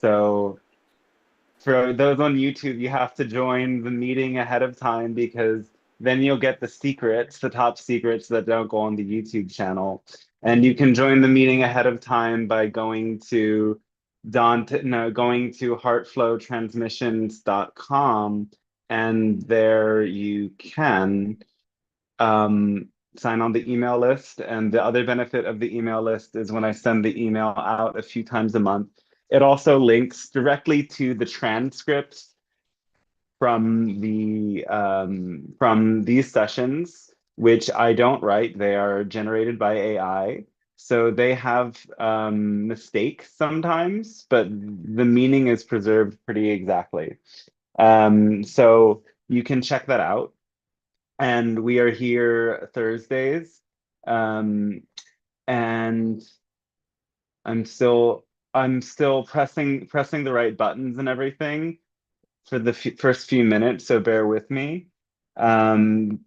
So for those on YouTube, you have to join the meeting ahead of time because then you'll get the secrets, the top secrets that don't go on the YouTube channel. And you can join the meeting ahead of time by going to going to heartflowtransmissions.com, and there you can sign on the email list. And the other benefit of the email list is when I send the email out a few times a month, it also links directly to the transcripts from these sessions, which I don't write. They are generated by AI. So they have mistakes sometimes, but the meaning is preserved pretty exactly. So you can check that out. And we are here Thursdays. Um, and I'm still pressing the right buttons and everything for the first few minutes, so bear with me. Um,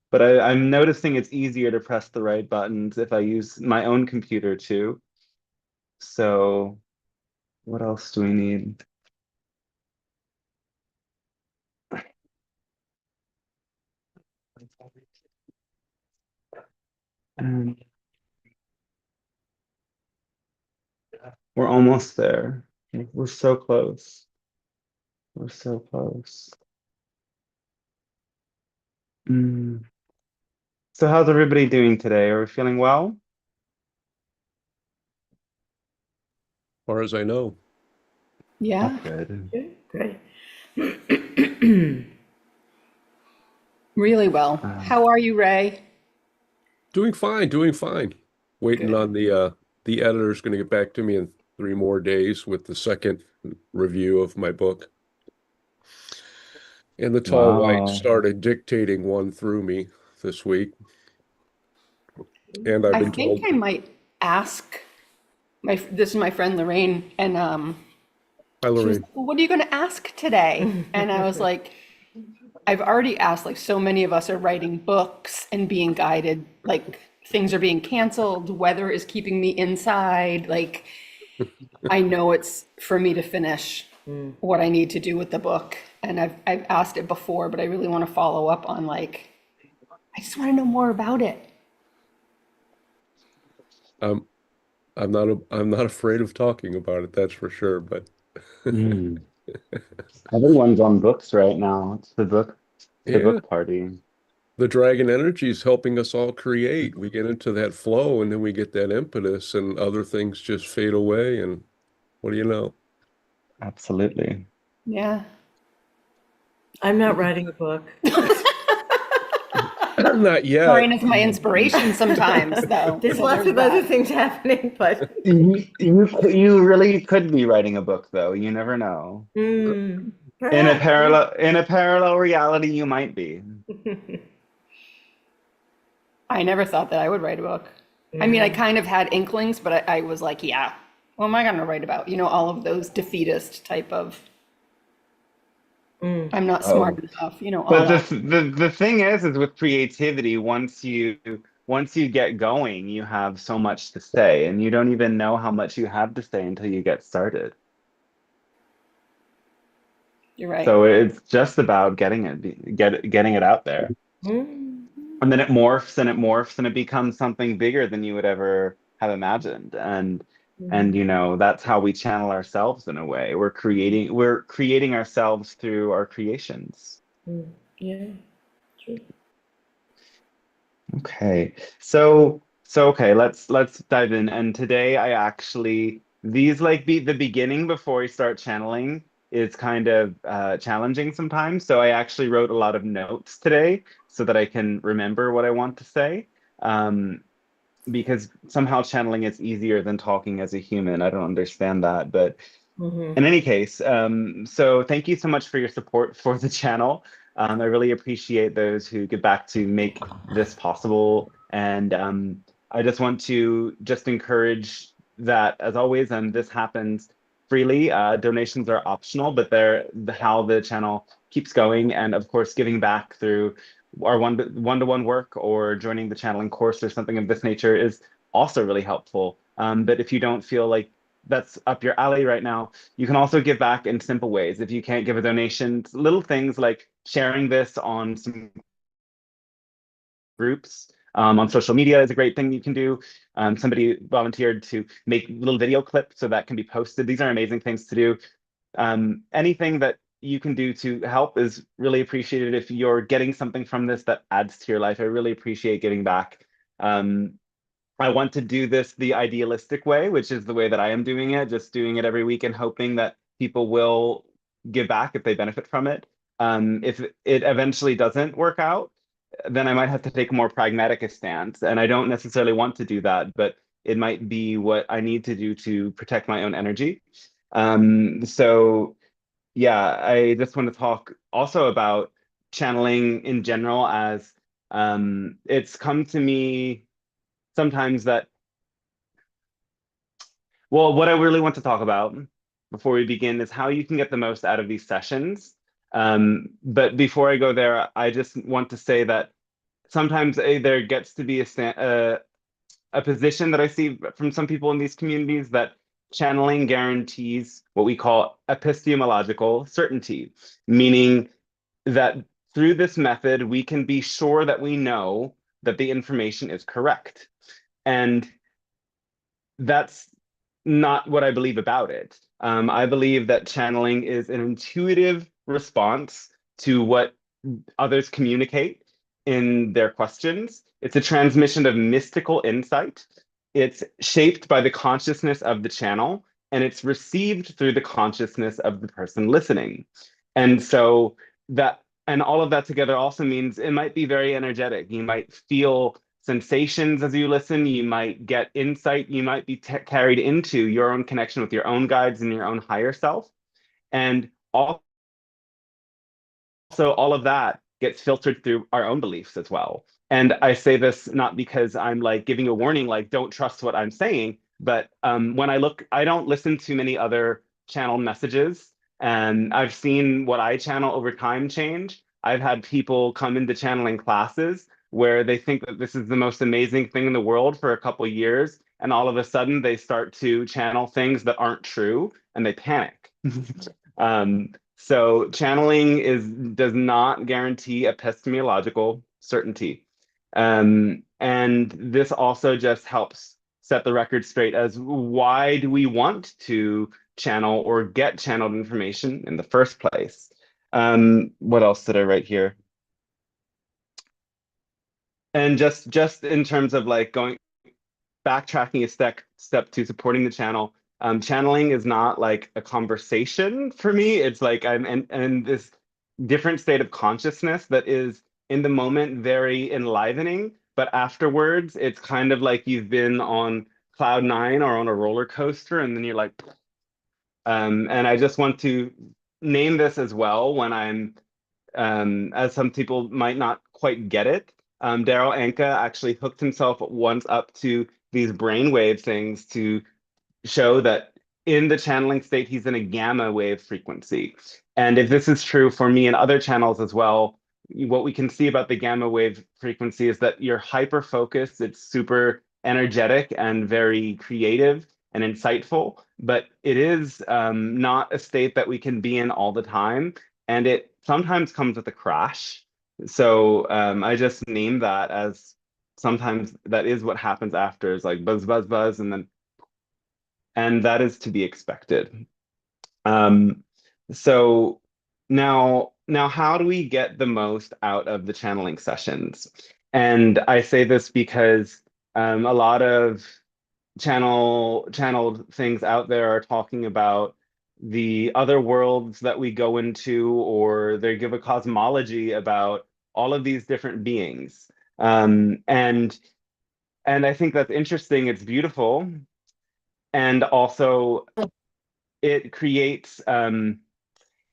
but I'm noticing it's easier to press the right buttons if I use my own computer too. So what else do we need? Um, we're almost there. We're so close. We're so close. Mm. So how's everybody doing today? Are we feeling well? Far as I know. Yeah. That's good. Good. Really well. Um, How are you, Ray? Doing fine, doing fine. Waiting Good. on the editor's going to get back to me in 3 more days with the second review of my book. And the tall white wow. started dictating one through me this week. And I've I been think told, I might ask this is my friend Lorraine, and hi she was Lorraine. like, well, what are you going to ask today? And I was like, I've already asked, like, so many of us are writing books and being guided, like things are being canceled, weather is keeping me inside, like I know it's for me to finish what I need to do with the book. And I've asked it before, but I really want to follow up on, like, I just want to know more about it. Um, I'm not afraid of talking about it, that's for sure. But Mm. Everyone's on books right now. It's the yeah, book party. the dragon energy is helping us all create. We get into that flow and then we get that impetus and other things just fade away. And what do you know? Absolutely. Yeah. I'm not writing a book. Not Lorraine yet. is my inspiration sometimes, though. There's So lots there's of other that. things happening, but You really could be writing a book though. You never know. perhaps. In a parallel reality, you might be. I never thought that I would write a book. I mean, I Yeah. kind of had inklings, but I was like, yeah, what am I going to write about? You know, all of those defeatist type of, I'm not smart Oh, enough, you know, all but that. the thing is with creativity, once you get going, you have so much to say, and you don't even know how much you have to say until you get started. You're right. So it's just about getting it out there. Mm. And then it morphs and it morphs and it becomes something bigger than you would ever have imagined. And that's how we channel ourselves in a way. We're creating ourselves through our creations. Yeah, true. Okay. So okay, let's dive in. And today I actually these like be the beginning before I start channeling is kind of challenging sometimes. So I actually wrote a lot of notes today so that I can remember what I want to say. Um, because somehow channeling is easier than talking as a human. I don't understand that, but in any case, so thank you so much for your support for the channel. I really appreciate those who get back to make this possible. And I just want to just encourage that, as always, and this happens freely. Donations are optional, but they're how the channel keeps going. And of course, giving back through our one-to-one work or joining the channeling course or something of this nature is also really helpful. But if you don't feel like that's up your alley right now, you can also give back in simple ways. If you can't give a donation, little things like sharing this on some groups on social media is a great thing you can do. Somebody volunteered to make little video clips so that can be posted. These are amazing things to do. Anything that you can do to help is really appreciated. If you're getting something from this that adds to your life, I really appreciate giving back. I want to do this the idealistic way, which is the way that I am doing it, just doing it every week and hoping that people will give back if they benefit from it. If it eventually doesn't work out, then I might have to take a more pragmatic stance. And I don't necessarily want to do that, but it might be what I need to do to protect my own energy. So yeah, I just want to talk also about channeling in general as it's come to me sometimes that, well, what I really want to talk about before we begin is how you can get the most out of these sessions. But before I go there, I just want to say that sometimes there gets to be a position that I see from some people in these communities that channeling guarantees what we call epistemological certainty, meaning that through this method, we can be sure that we know that the information is correct. And that's not what I believe about it. I believe that channeling is an intuitive response to what others communicate in their questions. It's a transmission of mystical insight. It's shaped by the consciousness of the channel, and it's received through the consciousness of the person listening. And so that, and all of that together also means it might be very energetic. You might feel sensations as you listen, you might get insight, you might be carried into your own connection with your own guides and your own higher self. And also all of that gets filtered through our own beliefs as well. And I say this not because I'm like giving a warning, like don't trust what I'm saying, but when I don't listen to many other channel messages, and I've seen what I channel over time change. I've had people come into channeling classes where they think that this is the most amazing thing in the world for a couple of years, and all of a sudden they start to channel things that aren't true, and they panic. So channeling does not guarantee epistemological certainty. And this also just helps set the record straight as why do we want to channel or get channeled information in the first place? What else did I write here? And just in terms of like backtracking a step to supporting the channel, channeling is not like a conversation for me. It's like I'm in this different state of consciousness that is in the moment very enlivening, but afterwards it's kind of like you've been on cloud nine or on a roller coaster, and then you're like, and I just want to name this as well when I'm, as some people might not quite get it. Daryl Anka actually hooked himself once up to these brainwave things to show that in the channeling state, he's in a gamma wave frequency. And if this is true for me and other channels as well, what we can see about the gamma wave frequency is that you're hyper focused, it's super energetic and very creative and insightful, but it is not a state that we can be in all the time. And it sometimes comes with a crash. So I just name that as sometimes that is what happens after, is like buzz, buzz, buzz, and that is to be expected. So now how do we get the most out of the channeling sessions? And I say this because a lot of channeled things out there are talking about the other worlds that we go into, or they give a cosmology about all of these different beings. And I think that's interesting, it's beautiful. And also it creates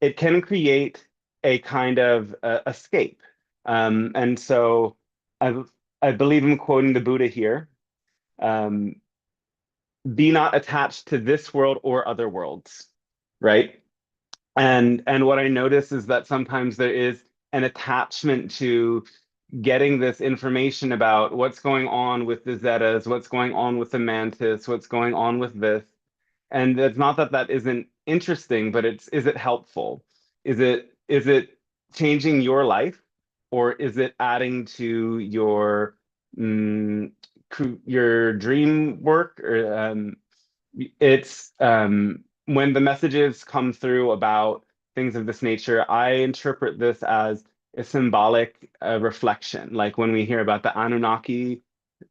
it can create a kind of escape. And so I I believe I'm quoting the Buddha here. Um, be not attached to this world or other worlds, right? And what I notice is that sometimes there is an attachment to getting this information about what's going on with the zetas, what's going on with the mantis, what's going on with this. And it's not that that isn't interesting, but is it helpful? Is it changing your life, or is it adding to mm, your dream work? Or it's when the messages come through about things of this nature, I interpret this as a symbolic reflection. Like when we hear about the Anunnaki,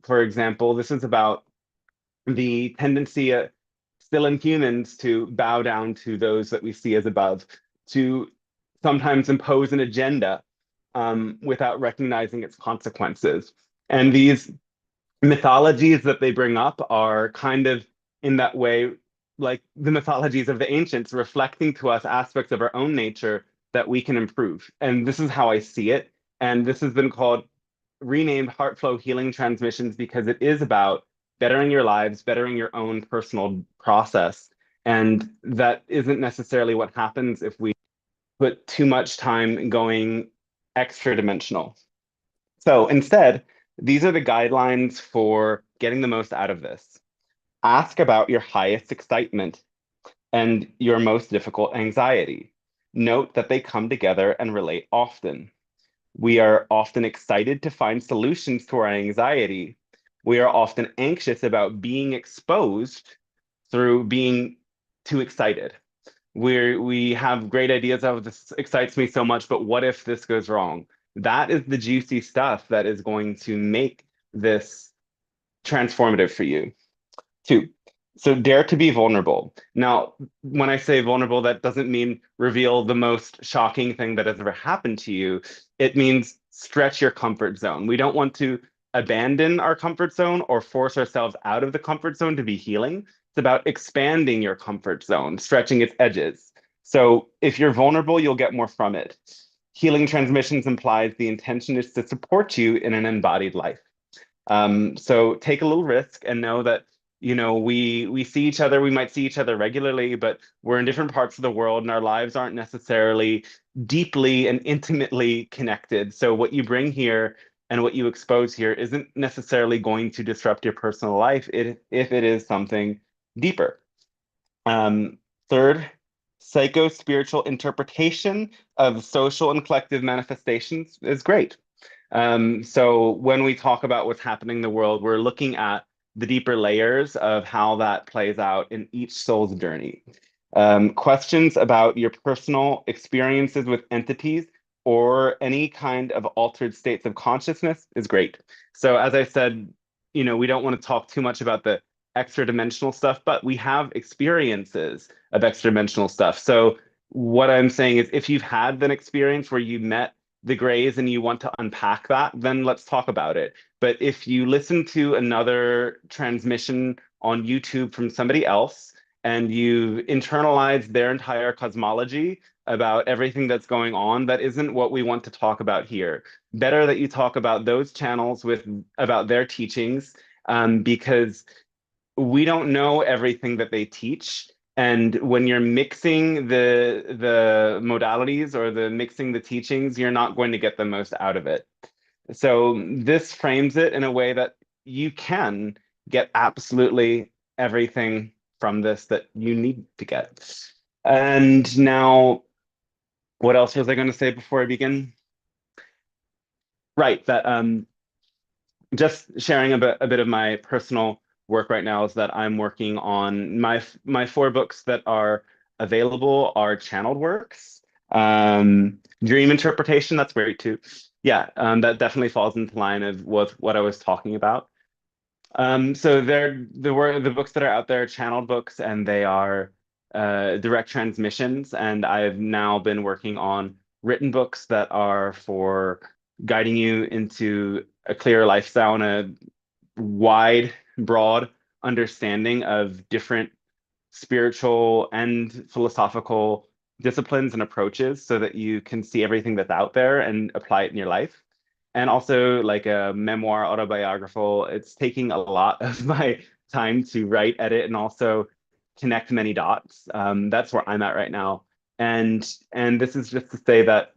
for example, this is about the tendency still in humans to bow down to those that we see as above, to sometimes impose an agenda without recognizing its consequences. And these mythologies that they bring up are kind of in that way, like the mythologies of the ancients, reflecting to us aspects of our own nature that we can improve. And this is how I see it. And this has been called renamed Heart Flow Healing Transmissions because it is about bettering your lives, bettering your own personal process. And that isn't necessarily what happens if we put too much time going extra dimensional. So instead, these are the guidelines for getting the most out of this. Ask about your highest excitement and your most difficult anxiety. Note that they come together and relate often. We are often excited to find solutions to our anxiety. We are often anxious about being exposed through being too excited. We have great ideas of this excites me so much, but what if this goes wrong? That is the juicy stuff that is going to make this transformative for you. Two, so dare to be vulnerable. Now, when I say vulnerable, that doesn't mean reveal the most shocking thing that has ever happened to you. It means stretch your comfort zone. We don't want to abandon our comfort zone or force ourselves out of the comfort zone to be healing. It's about expanding your comfort zone, stretching its edges. So if you're vulnerable, you'll get more from it. Healing transmissions implies the intention is to support you in an embodied life. So take a little risk and know that we see each other, we might see each other regularly, but we're in different parts of the world and our lives aren't necessarily deeply and intimately connected. So what you bring here and what you expose here isn't necessarily going to disrupt your personal life if it is something deeper. Third, psycho-spiritual interpretation of social and collective manifestations is great. So when we talk about what's happening in the world, we're looking at the deeper layers of how that plays out in each soul's journey. Questions about your personal experiences with entities or any kind of altered states of consciousness is great. So as I said, we don't want to talk too much about the extra dimensional stuff, but we have experiences of extra dimensional stuff. So what I'm saying is if you've had an experience where you met the grays and you want to unpack that, then let's talk about it. But if you listen to another transmission on YouTube from somebody else and you've internalized their entire cosmology about everything that's going on, that isn't what we want to talk about here. Better that you talk about those channels about their teachings, because we don't know everything that they teach. And when you're mixing the modalities or mixing the teachings, you're not going to get the most out of it. So this frames it in a way that you can get absolutely everything from this that you need to get. And now, what else was I going to say before I begin? Right, that just sharing a bit of my personal work right now is that I'm working on my 4 books that are available are channeled works. Dream interpretation, that's great too. Yeah, that definitely falls into line of what I was talking about. So the books that are out there are channeled books and they are direct transmissions. And I've now been working on written books that are for guiding you into a clearer lifestyle and a wide, broad understanding of different spiritual and philosophical disciplines and approaches so that you can see everything that's out there and apply it in your life. And also like a memoir autobiographical, it's taking a lot of my time to write, edit, and also connect many dots. That's where I'm at right now. And this is just to say that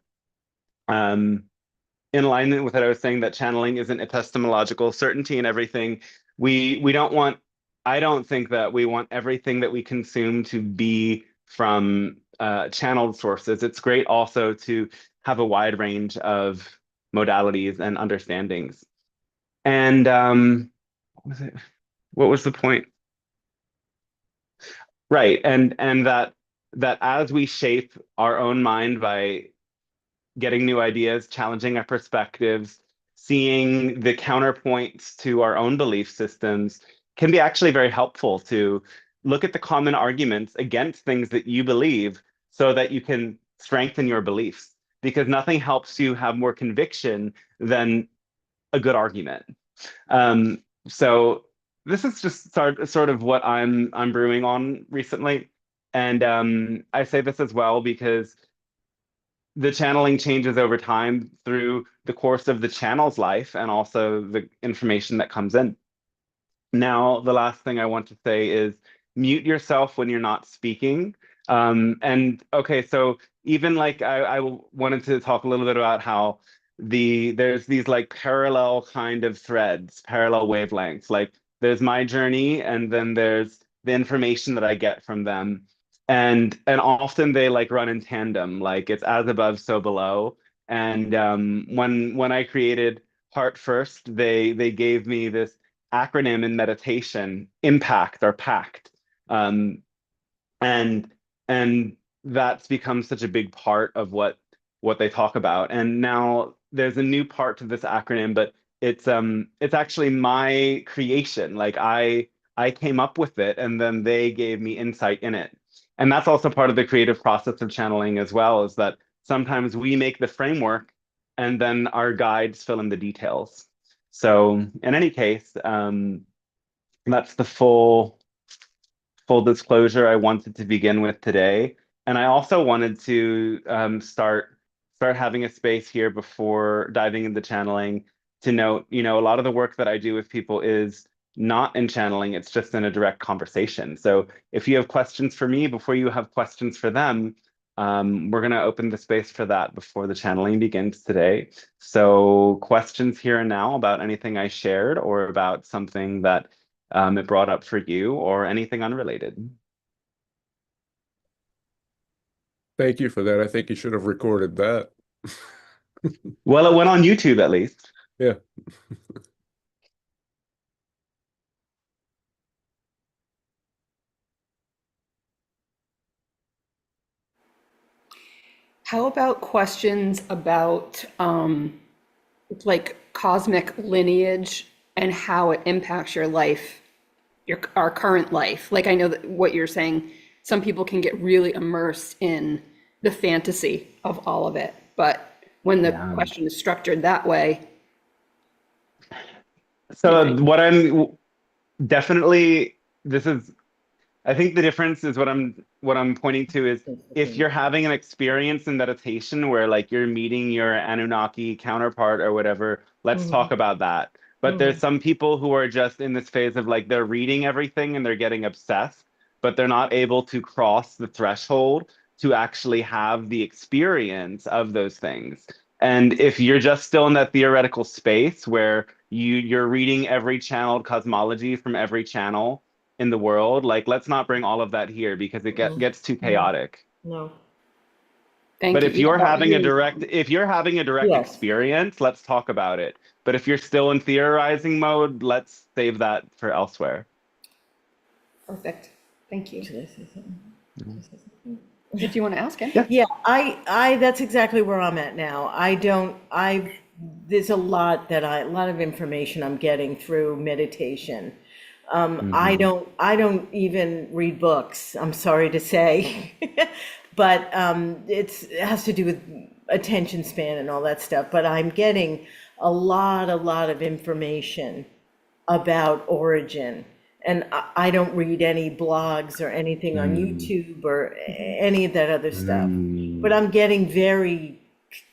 in alignment with what I was saying, that channeling isn't epistemological certainty and everything. We don't want, I don't think that we want everything that we consume to be from channeled sources. It's great also to have a wide range of modalities and understandings. And what was it? What was the point? Right. And that as we shape our own mind by getting new ideas, challenging our perspectives, seeing the counterpoints to our own belief systems can be actually very helpful to look at the common arguments against things that you believe so that you can strengthen your beliefs. Because nothing helps you have more conviction than a good argument. So this is just sort of what I'm brewing on recently. And I say this as well because the channeling changes over time through the course of the channel's life and also the information that comes in. Now, the last thing I want to say is mute yourself when you're not speaking. And okay, so even like I wanted to talk a little bit about how there's these like parallel kind of threads, parallel wavelengths. Like there's my journey, and then there's the information that I get from them. And often they like run in tandem, like it's as above, so below. And when I created Heart First, they gave me this acronym in meditation, impact or pact. Um, and and that's become such a big part of what they talk about. And now there's a new part to this acronym, but it's actually my creation. Like I came up with it and then they gave me insight in it. And that's also part of the creative process of channeling as well, is that sometimes we make the framework and then our guides fill in the details. So in any case, that's the full disclosure I wanted to begin with today. And I also wanted to start having a space here before diving into channeling to note, a lot of the work that I do with people is not in channeling, it's just in a direct conversation. So if you have questions for me before you have questions for them, we're going to open the space for that before the channeling begins today. So questions here and now about anything I shared or about something that it brought up for you or anything unrelated. Thank you for that. I think you should have recorded that. Well, it went on YouTube at least. Yeah. How about questions about like cosmic lineage and how it impacts your life, our current life? Like I know that what you're saying, some people can get really immersed in the fantasy of all of it, but when the Yeah. question is structured that way, So what I'm definitely, this is, I think the difference is what I'm pointing to is if you're having an experience in meditation where like you're meeting your Anunnaki counterpart or whatever, let's talk about that. But there's some people who are just in this phase of like they're reading everything and they're getting obsessed, but they're not able to cross the threshold to actually have the experience of those things. And if you're just still in that theoretical space where you're reading every channeled cosmology from every channel in the world, like let's not bring all of that here because it gets too No, chaotic. no. thank But you. if Yeah, you're that having a really, direct Yes. experience, let's talk about it. But if you're still in theorizing mode, let's save that for elsewhere. perfect. Thank you. Should I say something? Should I say something? If you want to ask it. Yeah. Yeah, that's exactly where I'm at now. There's a lot a lot of information I'm getting through meditation. I Mhm. don't even read books, I'm sorry to say. But it has to do with attention span and all that stuff. But I'm getting a lot of information about origin. And I don't read any blogs or anything on Mm. YouTube or any of that other stuff. But Mm. I'm getting very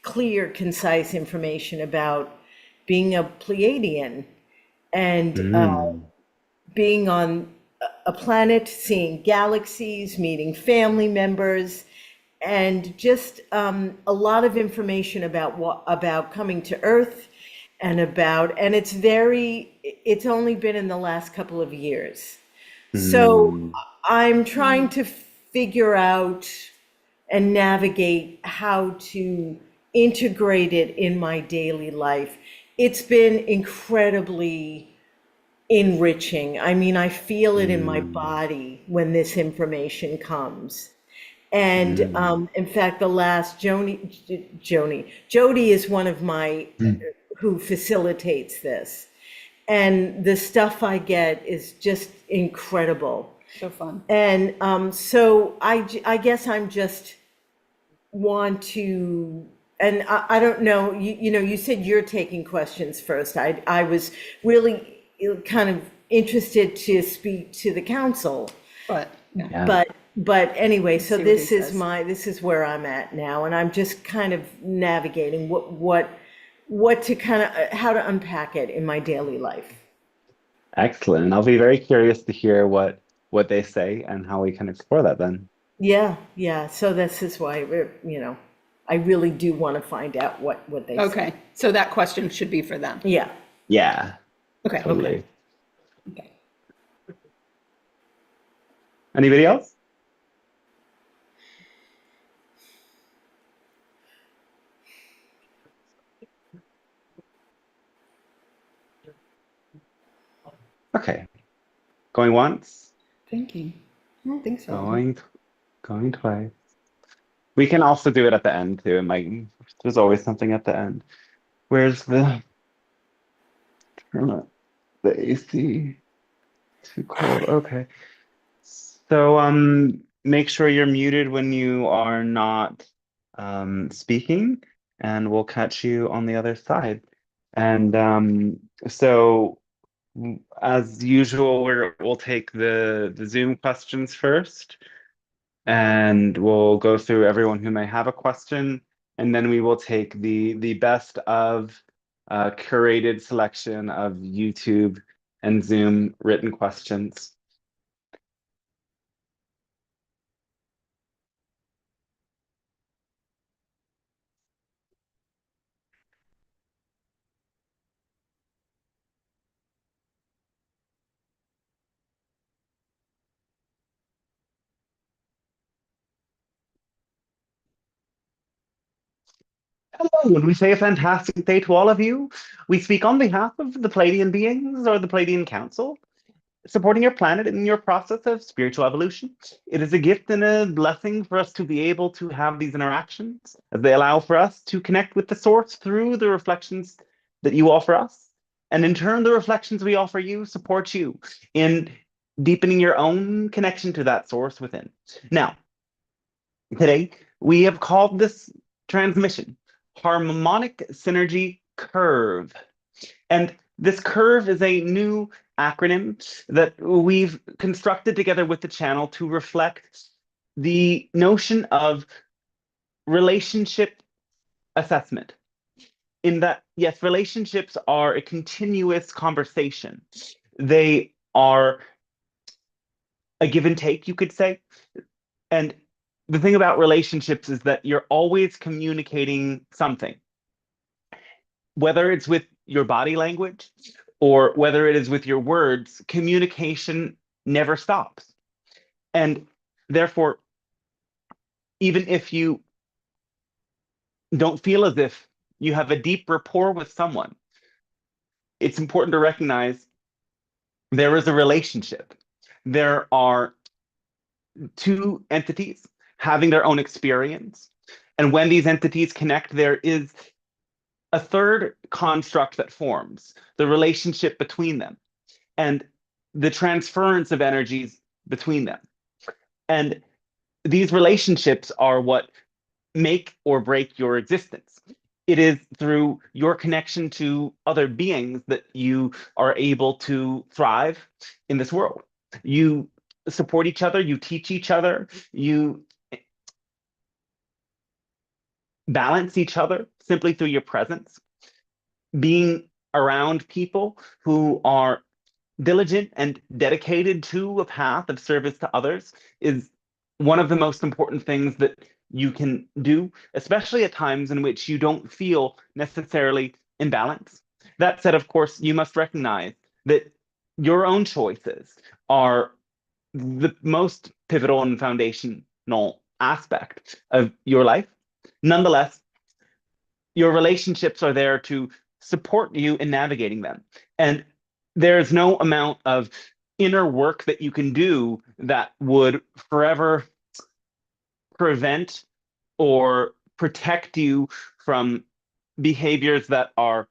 clear, concise information about being a Pleiadian and Mm. being on a planet, seeing galaxies, meeting family members, and just a lot of information about about coming to Earth and about, and it's only been in the last couple of years. So Mm, I'm trying to figure out and navigate how to integrate it in my daily life. It's been incredibly enriching. I mean, I feel it in my mm, body when this information comes. And mm, in fact, the last Jody is one of my, mm. who facilitates this. And the stuff I get is just incredible. So fun. And so I guess I'm just want to, and I don't know, you know, you said you're taking questions first. I was really kind of interested to speak to the council, But yeah, Yeah. but anyway, so see what he says. this is where I'm at now, and I'm just kind of navigating what to kind of, how to unpack it in my daily life. Excellent. And I'll be very curious to hear what they say and how we can explore that then. Yeah, yeah. So this is why you know, I really do want to find out what they say. Okay, so that question should be for them. Yeah. Yeah, Okay. totally. Okay. Anybody else? Okay. Going once, Thinking. I don't think so. going twice. We can also do it at the end too. It might, there's always something at the end. Where's turn up the AC? Too cold. Okay. So make sure you're muted when you are not speaking, and we'll catch you on the other side. And so as usual, we'll take the Zoom questions first, and we'll go through everyone who may have a question, and then we will take the best of curated selection of YouTube and Zoom written questions. Hello, and we say a fantastic day to all of you. We speak on behalf of the Pleiadian beings or the Pleiadian Council, supporting your planet in your process of spiritual evolution. It is a gift and a blessing for us to be able to have these interactions, as they allow for us to connect with the source through the reflections that you offer us. And in turn, the reflections we offer you support you in deepening your own connection to that source within. Now, today, we have called this transmission Harmonic Synergy CURRVE. And this CURRVE is a new acronym that we've constructed together with the channel to reflect the notion of relationship assessment. In that, yes, relationships are a continuous conversation. They are a give and take, you could say. And the thing about relationships is that you're always communicating something, whether it's with your body language or whether it is with your words. Communication never stops. And therefore, even if you don't feel as if you have a deep rapport with someone, it's important to recognize there is a relationship. There are two entities having their own experience. And when these entities connect, there is a third construct that forms the relationship between them and the transference of energies between them. And these relationships are what make or break your existence. It is through your connection to other beings that you are able to thrive in this world. You support each other, you teach each other, you balance each other simply through your presence. Being around people who are diligent and dedicated to a path of service to others is one of the most important things that you can do, especially at times in which you don't feel necessarily in balance. That said, of course, you must recognize that your own choices are the most pivotal and foundational aspect of your life. Nonetheless, your relationships are there to support you in navigating them. And there's no amount of inner work that you can do that would forever prevent or protect you from behaviors that are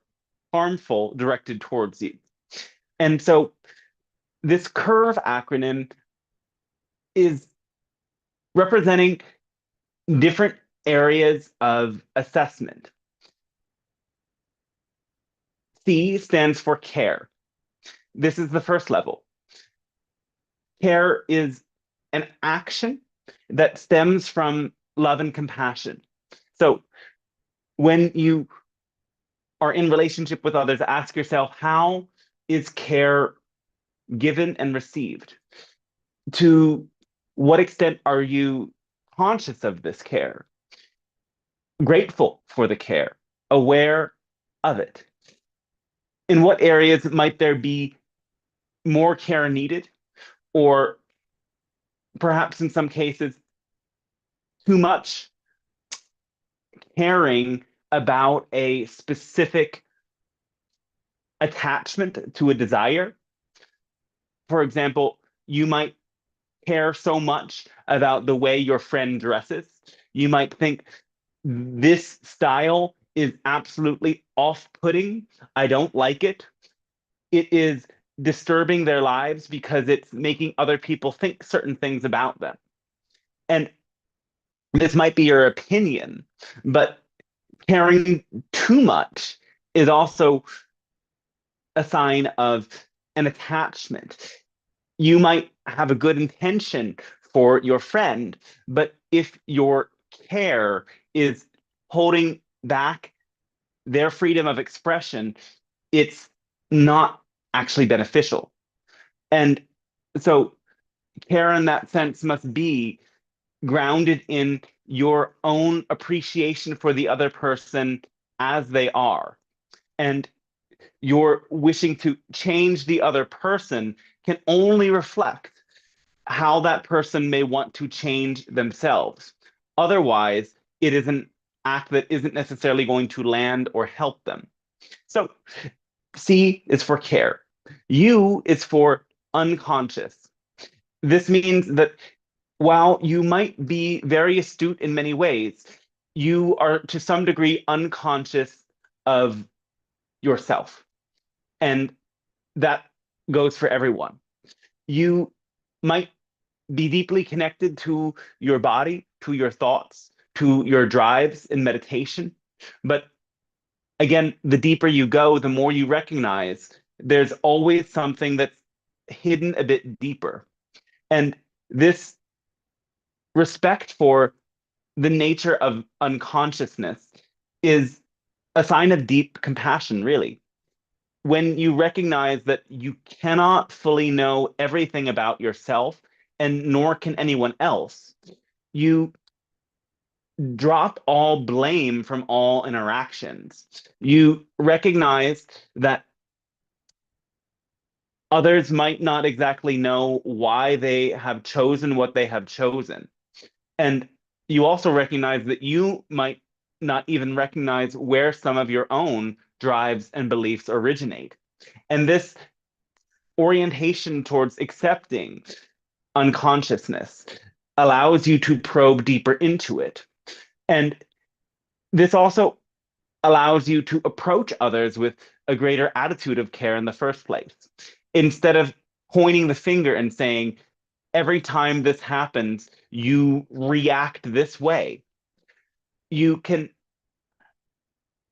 harmful directed towards you. And so this CURRVE acronym is representing different areas of assessment. C stands for care. This is the first level. Care is an action that stems from love and compassion. So when you are in relationship with others, ask yourself, how is care given and received? To what extent are you conscious of this care? Grateful for the care? Aware of it? In what areas might there be more care needed? Or perhaps in some cases, too much caring about a specific attachment to a desire? For example, you might care so much about the way your friend dresses. You might think this style is absolutely off-putting. I don't like it. It is disturbing their lives because it's making other people think certain things about them. And this might be your opinion, but caring too much is also a sign of an attachment. You might have a good intention for your friend, but if your care is holding back their freedom of expression, it's not actually beneficial. And so care in that sense must be grounded in your own appreciation for the other person as they are. And your wishing to change the other person can only reflect how that person may want to change themselves. Otherwise, it is an act that isn't necessarily going to land or help them. So C is for care. U is for unconscious. This means that while you might be very astute in many ways, you are to some degree unconscious of yourself. And that goes for everyone. You might be deeply connected to your body, to your thoughts, to your drives in meditation. But again, the deeper you go, the more you recognize there's always something that's hidden a bit deeper. And this respect for the nature of unconsciousness is a sign of deep compassion, really. When you recognize that you cannot fully know everything about yourself, and nor can anyone else, you drop all blame from all interactions. You recognize that others might not exactly know why they have chosen what they have chosen. And you also recognize that you might not even recognize where some of your own drives and beliefs originate. And this orientation towards accepting unconsciousness allows you to probe deeper into it. And this also allows you to approach others with a greater attitude of care in the first place. Instead of pointing the finger and saying, every time this happens, you react this way, you can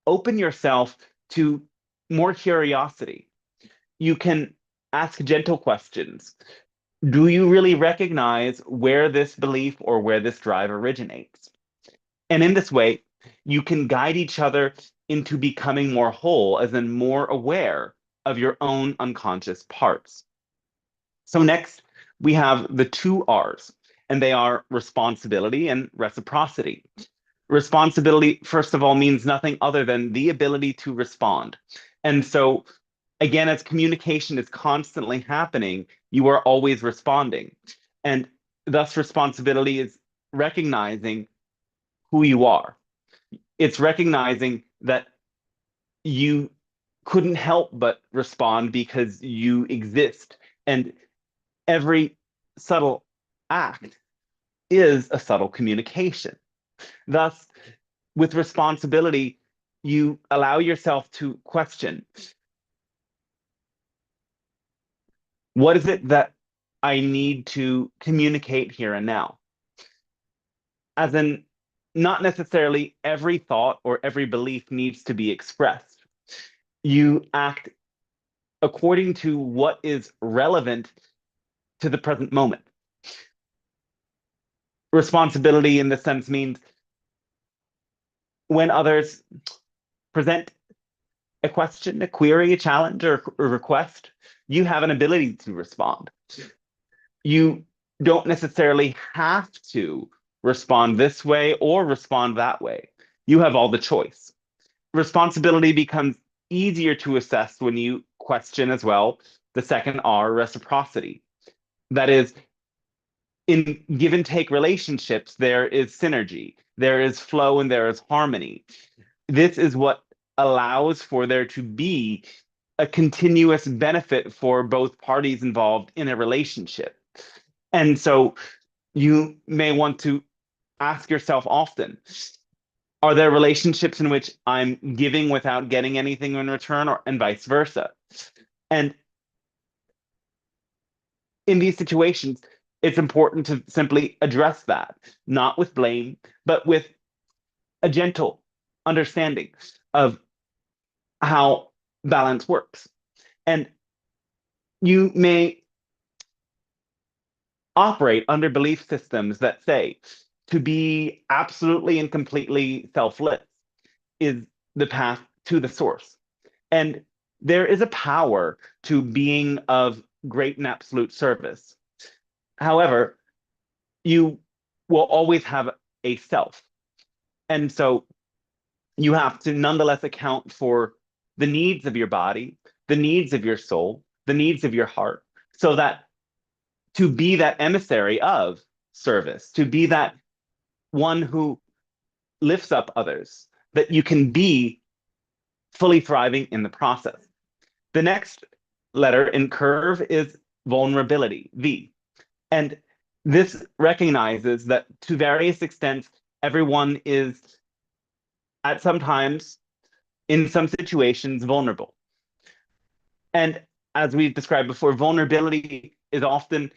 open yourself to more curiosity. You can ask gentle questions. Do you really recognize where this belief or where this drive originates? And in this way, you can guide each other into becoming more whole, as in more aware of your own unconscious parts. So next, we have the two R's. and they are responsibility and reciprocity. Responsibility, first of all, means nothing other than the ability to respond. And so, again, as communication is constantly happening, you are always responding. And thus, responsibility is recognizing who you are. It's recognizing that you couldn't help but respond because you exist. And every subtle act is a subtle communication. Thus, with responsibility, you allow yourself to question, what is it that I need to communicate here and now? As in, not necessarily every thought or every belief needs to be expressed. You act according to what is relevant to the present moment. Responsibility in this sense means when others present a question, a query, a challenge, or a request, you have an ability to respond. You don't necessarily have to respond this way or respond that way. You have all the choice. Responsibility becomes easier to assess when you question as well the second R, reciprocity. That is, in give and take relationships, there is synergy, there is flow, and there is harmony. This is what allows for there to be a continuous benefit for both parties involved in a relationship. And so you may want to ask yourself often, are there relationships in which I'm giving without getting anything in return, or and vice versa? And in these situations, it's important to simply address that, not with blame, but with a gentle understanding of how balance works. And you may operate under belief systems that say to be absolutely and completely selfless is the path to the source. And there is a power to being of great and absolute service. However, you will always have a self. And so you have to nonetheless account for the needs of your body, the needs of your soul, the needs of your heart, so that to be that emissary of service, to be that one who lifts up others, that you can be fully thriving in the process. The next letter in CURRVE is vulnerability, V. And this recognizes that to various extents, everyone is at some times, in some situations, vulnerable. And as we've described before, vulnerability is often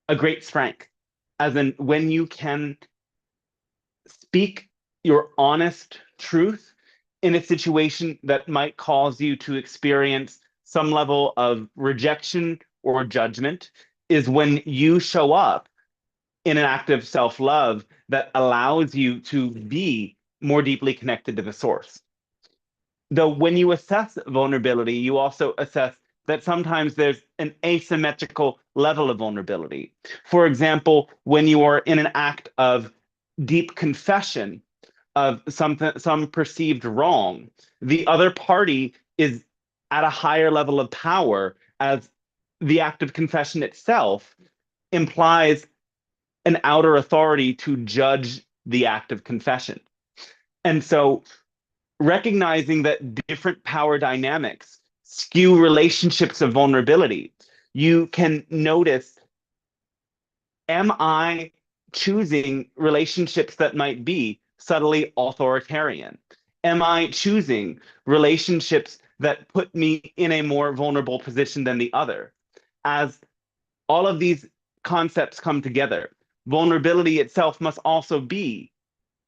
a great strength, as in when you can speak your honest truth in a situation that might cause you to experience some level of rejection or judgment, is when you show up in an act of self-love that allows you to be more deeply connected to the source. Though when you assess vulnerability, you also assess that sometimes there's an asymmetrical level of vulnerability. For example, when you are in an act of deep confession of some perceived wrong, the other party is at a higher level of power, as the act of confession itself implies an outer authority to judge the act of confession. And so recognizing that different power dynamics skew relationships of vulnerability, you can notice, am I choosing relationships that might be subtly authoritarian? Am I choosing relationships that put me in a more vulnerable position than the other? As all of these concepts come together, vulnerability itself must also be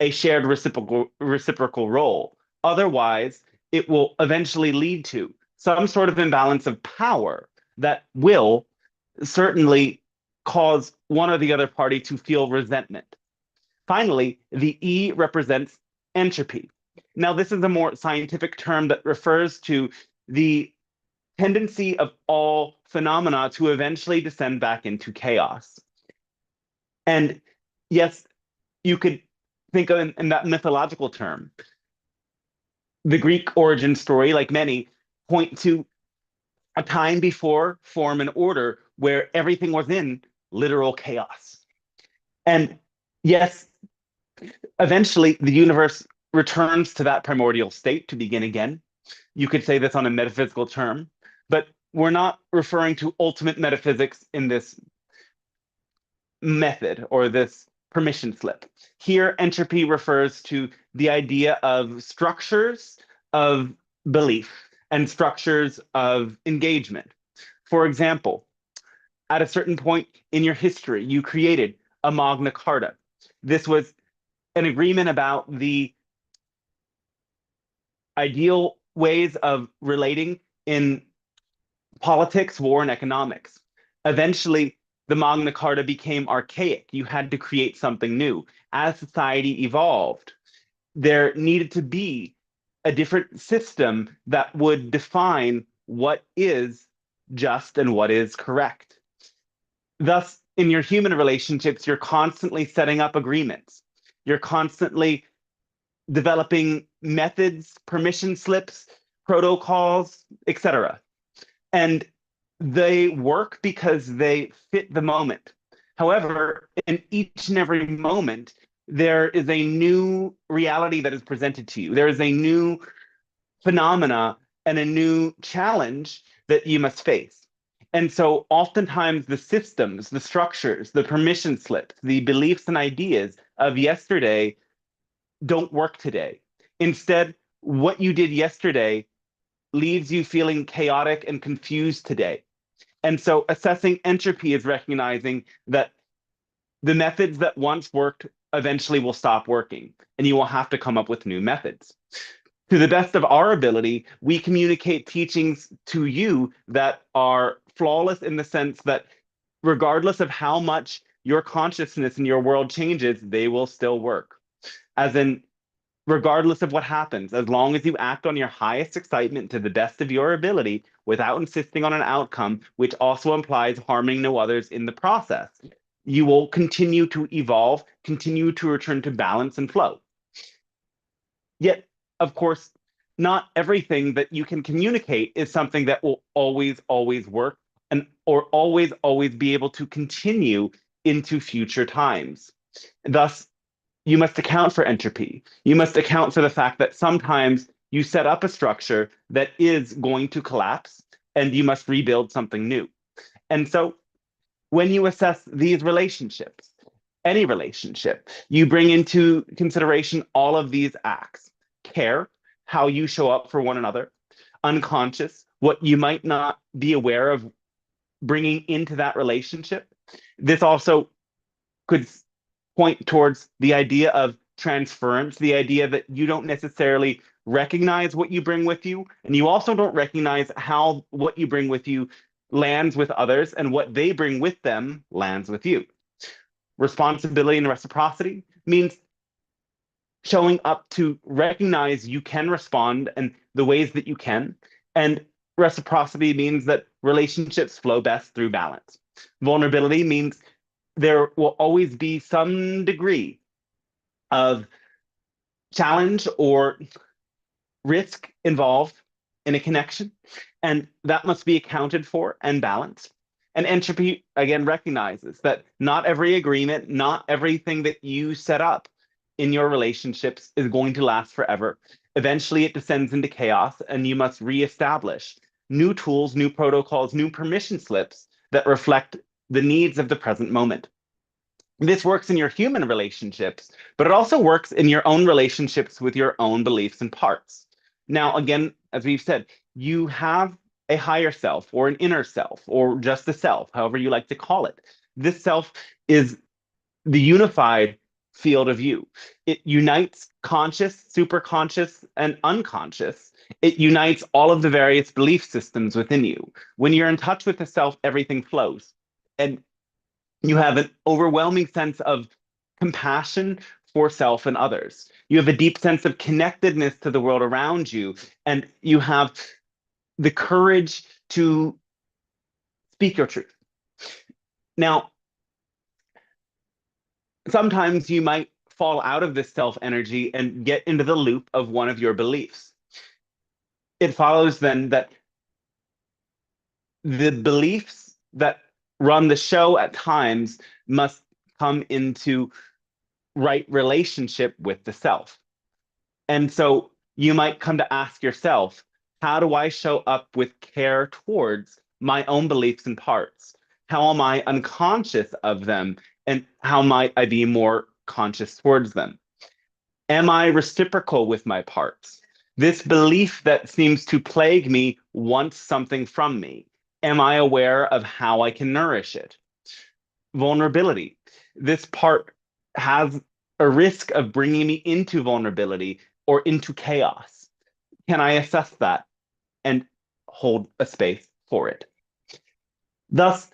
a shared reciprocal role. Otherwise, it will eventually lead to some sort of imbalance of power that will certainly cause one or the other party to feel resentment. Finally, the E represents entropy. Now, this is a more scientific term that refers to the tendency of all phenomena to eventually descend back into chaos. And yes, you could think of in that mythological term. The Greek origin story, like many, point to a time before form and order where everything was in literal chaos. And yes, eventually the universe returns to that primordial state to begin again. You could say this on a metaphysical term, but we're not referring to ultimate metaphysics in this method or this permission slip. Here, entropy refers to the idea of structures of belief and structures of engagement. For example, at a certain point in your history, you created a Magna Carta. This was an agreement about the ideal ways of relating in politics, war, and economics. Eventually, the Magna Carta became archaic. You had to create something new. As society evolved, there needed to be a different system that would define what is just and what is correct. Thus, in your human relationships, you're constantly setting up agreements. You're constantly developing methods, permission slips, protocols, etc. And they work because they fit the moment. However, in each and every moment, there is a new reality that is presented to you. There is a new phenomena and a new challenge that you must face. And so oftentimes the systems, the structures, the permission slips, the beliefs and ideas of yesterday don't work today. Instead, what you did yesterday leaves you feeling chaotic and confused today. And so assessing entropy is recognizing that the methods that once worked eventually will stop working, and you will have to come up with new methods. To the best of our ability, we communicate teachings to you that are flawless in the sense that regardless of how much your consciousness and your world changes, they will still work. As in, regardless of what happens, as long as you act on your highest excitement to the best of your ability without insisting on an outcome, which also implies harming no others in the process, you will continue to evolve, continue to return to balance and flow. Yet, of course, not everything that you can communicate is something that will always, always work and or always, always be able to continue into future times. Thus, you must account for entropy. You must account for the fact that sometimes you set up a structure that is going to collapse and you must rebuild something new. And so when you assess these relationships, any relationship, you bring into consideration all of these acts: care, how you show up for one another; unconscious, what you might not be aware of bringing into that relationship. This also could point towards the idea of transference, the idea that you don't necessarily recognize what you bring with you, and you also don't recognize how what you bring with you lands with others, and what they bring with them lands with you. Responsibility and reciprocity means showing up to recognize you can respond and the ways that you can. And reciprocity means that relationships flow best through balance. Vulnerability means there will always be some degree of challenge or risk involved in a connection, and that must be accounted for and balanced. And entropy, again, recognizes that not every agreement, not everything that you set up in your relationships is going to last forever. Eventually, it descends into chaos, and you must reestablish new tools, new protocols, new permission slips that reflect the needs of the present moment. This works in your human relationships, but it also works in your own relationships with your own beliefs and parts. Now, again, as we've said, you have a higher self or an inner self or just a self, however you like to call it. This self is the unified field of you. It unites conscious, superconscious, and unconscious. It unites all of the various belief systems within you. When you're in touch with the self, everything flows. And you have an overwhelming sense of compassion for self and others. You have a deep sense of connectedness to the world around you, and you have the courage to speak your truth. Now, sometimes you might fall out of this self energy and get into the loop of one of your beliefs. It follows then that the beliefs that run the show at times must come into right relationship with the self. And so you might come to ask yourself, how do I show up with care towards my own beliefs and parts? How am I unconscious of them? And how might I be more conscious towards them? Am I reciprocal with my parts? This belief that seems to plague me wants something from me. Am I aware of how I can nourish it? Vulnerability. This part has a risk of bringing me into vulnerability or into chaos. Can I assess that and hold a space for it? Thus,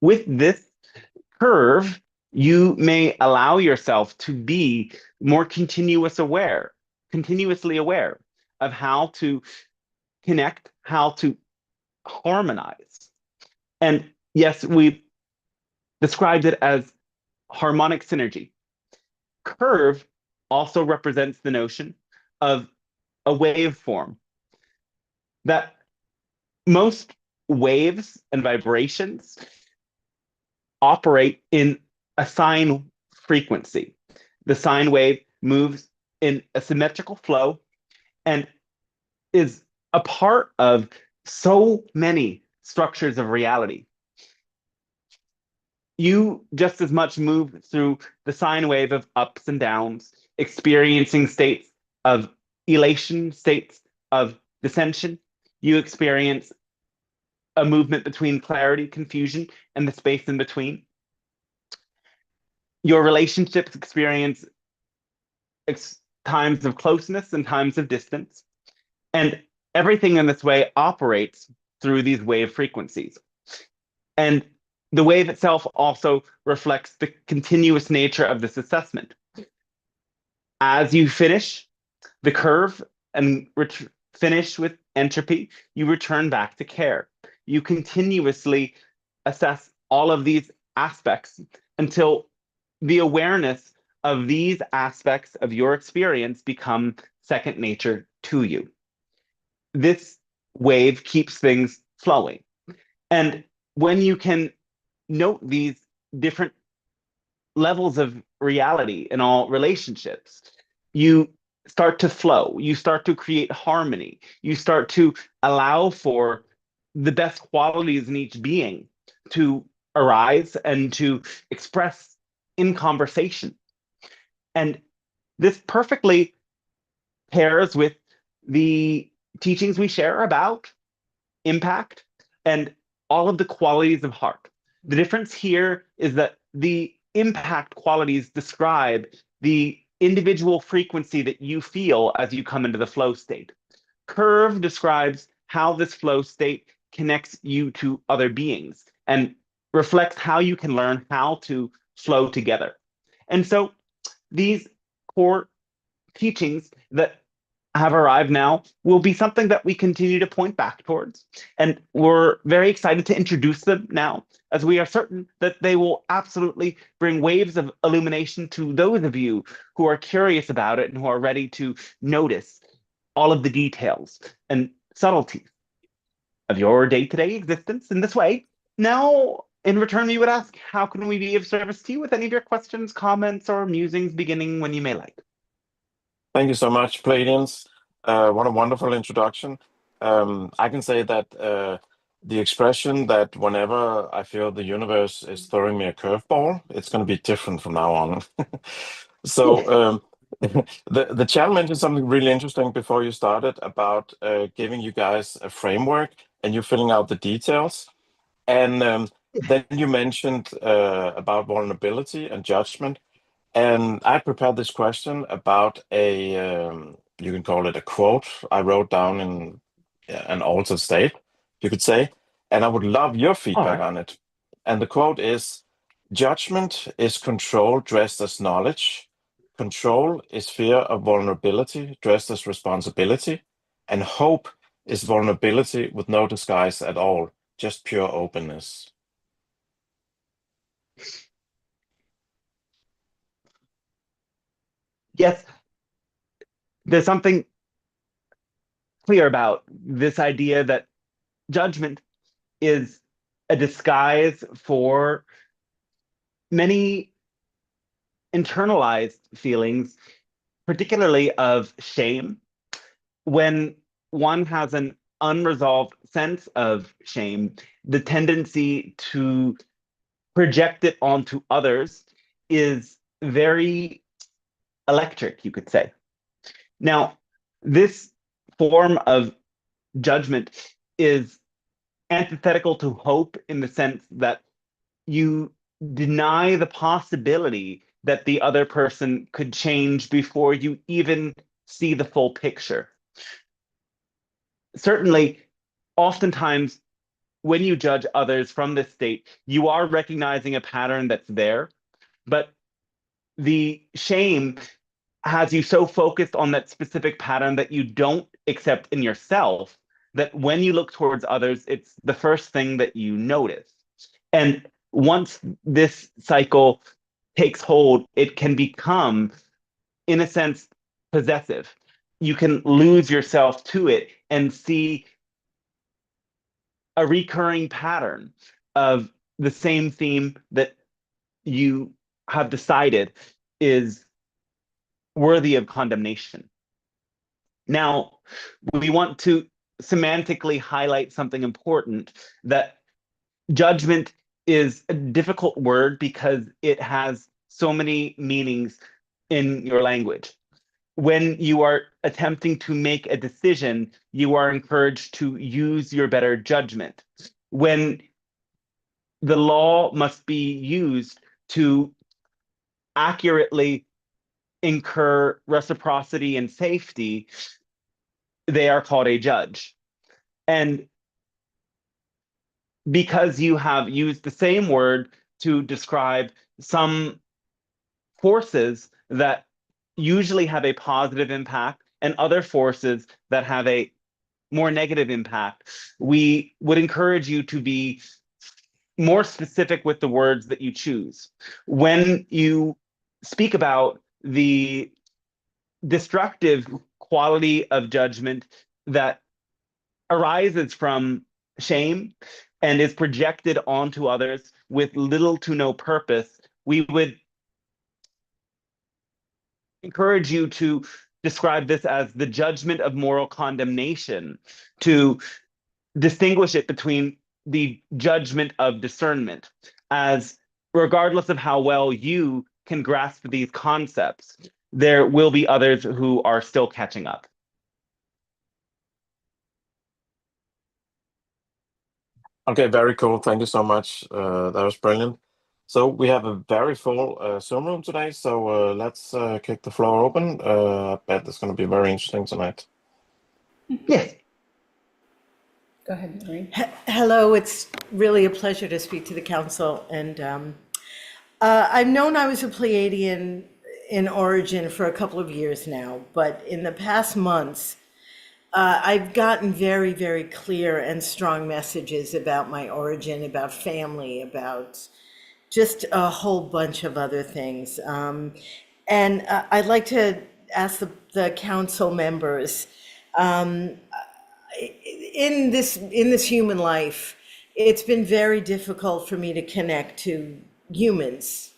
with this curve, you may allow yourself to be more continuously aware of how to connect, how to harmonize. And yes, we described it as harmonic synergy. Curve also represents the notion of a waveform that most waves and vibrations operate in a sine frequency. The sine wave moves in a symmetrical flow and is a part of so many structures of reality. You just as much move through the sine wave of ups and downs, experiencing states of elation, states of dissension. You experience a movement between clarity, confusion, and the space in between. Your relationships experience times of closeness and times of distance. And everything in this way operates through these wave frequencies. And the wave itself also reflects the continuous nature of this assessment. As you finish the curve and finish with entropy, you return back to care. You continuously assess all of these aspects until the awareness of these aspects of your experience become second nature to you. This wave keeps things flowing. And when you can note these different levels of reality in all relationships, you start to flow, you start to create harmony, you start to allow for the best qualities in each being to arise and to express in conversation. And this perfectly pairs with the teachings we share about impact and all of the qualities of heart. The difference here is that the impact qualities describe the individual frequency that you feel as you come into the flow state. CURRVE describes how this flow state connects you to other beings and reflects how you can learn how to flow together. And so these core teachings that have arrived now will be something that we continue to point back towards. And we're very excited to introduce them now, as we are certain that they will absolutely bring waves of illumination to those of you who are curious about it and who are ready to notice all of the details and subtleties of your day-to-day existence in this way. Now, in return, we would ask, how can we be of service to you with any of your questions, comments, or musings, beginning when you may like? Thank you so much, Pleiadians. What a wonderful introduction. I can say that the expression that whenever I feel the universe is throwing me a curveball, it's going to be different from now on. So the chat mentioned something really interesting before you started about giving you guys a framework and you filling out the details. And then you mentioned about vulnerability and judgment. And I prepared this question about you can call it a quote I wrote down in an altered state, you could say. And I would love your feedback on it. And the quote is, judgment is control dressed as knowledge. Control is fear of vulnerability dressed as responsibility. And hope is vulnerability with no disguise at all, just pure openness. Yes, there's something clear about this idea that judgment is a disguise for many internalized feelings, particularly of shame. When one has an unresolved sense of shame, the tendency to project it onto others is very electric, you could say. Now, this form of judgment is antithetical to hope in the sense that you deny the possibility that the other person could change before you even see the full picture. Certainly, oftentimes, when you judge others from this state, you are recognizing a pattern that's there, but the shame has you so focused on that specific pattern that you don't accept in yourself that when you look towards others, it's the first thing that you notice. And once this cycle takes hold, it can become, in a sense, possessive. You can lose yourself to it and see a recurring pattern of the same theme that you have decided is worthy of condemnation. Now, we want to semantically highlight something important, that judgment is a difficult word because it has so many meanings in your language. When you are attempting to make a decision, you are encouraged to use your better judgment. When the law must be used to accurately incur reciprocity and safety, they are called a judge. And because you have used the same word to describe some forces that usually have a positive impact and other forces that have a more negative impact, we would encourage you to be more specific with the words that you choose. When you speak about the destructive quality of judgment that arises from shame and is projected onto others with little to no purpose, we would encourage you to describe this as the judgment of moral condemnation, to distinguish it between the judgment of discernment, as regardless of how well you can grasp these concepts, there will be others who are still catching up. Okay, very cool. Thank you so much. That was brilliant. So we have a very full Zoom room today. So let's kick the floor open. I bet it's going to be very interesting tonight. Yes. Go ahead, Maureen. Hello, it's really a pleasure to speak to the council. And I've known I was a Pleiadian in origin for a couple of years now, but in the past months, I've gotten very, very clear and strong messages about my origin, about family, about just a whole bunch of other things. And I'd like to ask the council members, in this human life, it's been very difficult for me to connect to humans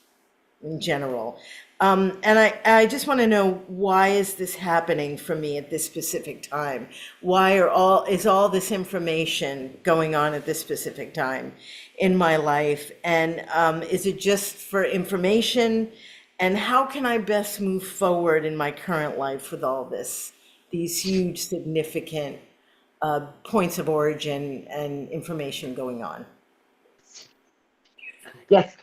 in general. And I just want to know, why is this happening for me at this specific time? Is all this information going on at this specific time in my life? And is it just for information? And how can I best move forward in my current life with all these huge, significant points of origin and information going on? Yes.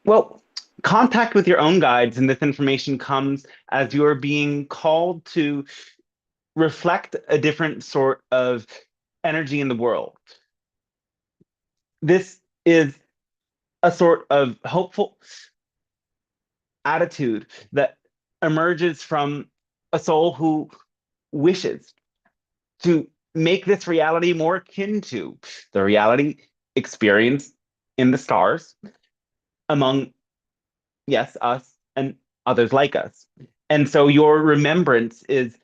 Well, contact with your own guides and this information comes as you are being called to reflect a different sort of energy in the world. This is a sort of hopeful attitude that emerges from a soul who wishes to make this reality more akin to the reality experienced in the stars among, yes, us and others like us. And so your remembrance is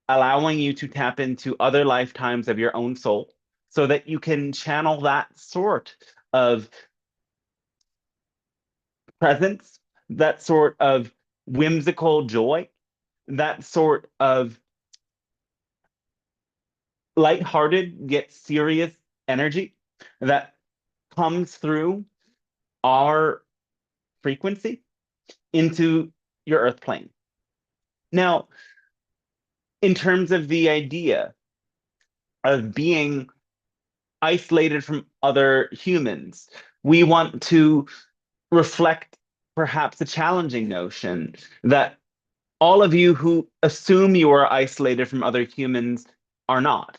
allowing you to tap into other lifetimes of your own soul so that you can channel that sort of presence, that sort of whimsical joy, that sort of lighthearted yet serious energy that comes through our frequency into your earth plane. Now, in terms of the idea of being isolated from other humans, we want to reflect perhaps a challenging notion that all of you who assume you are isolated from other humans are not.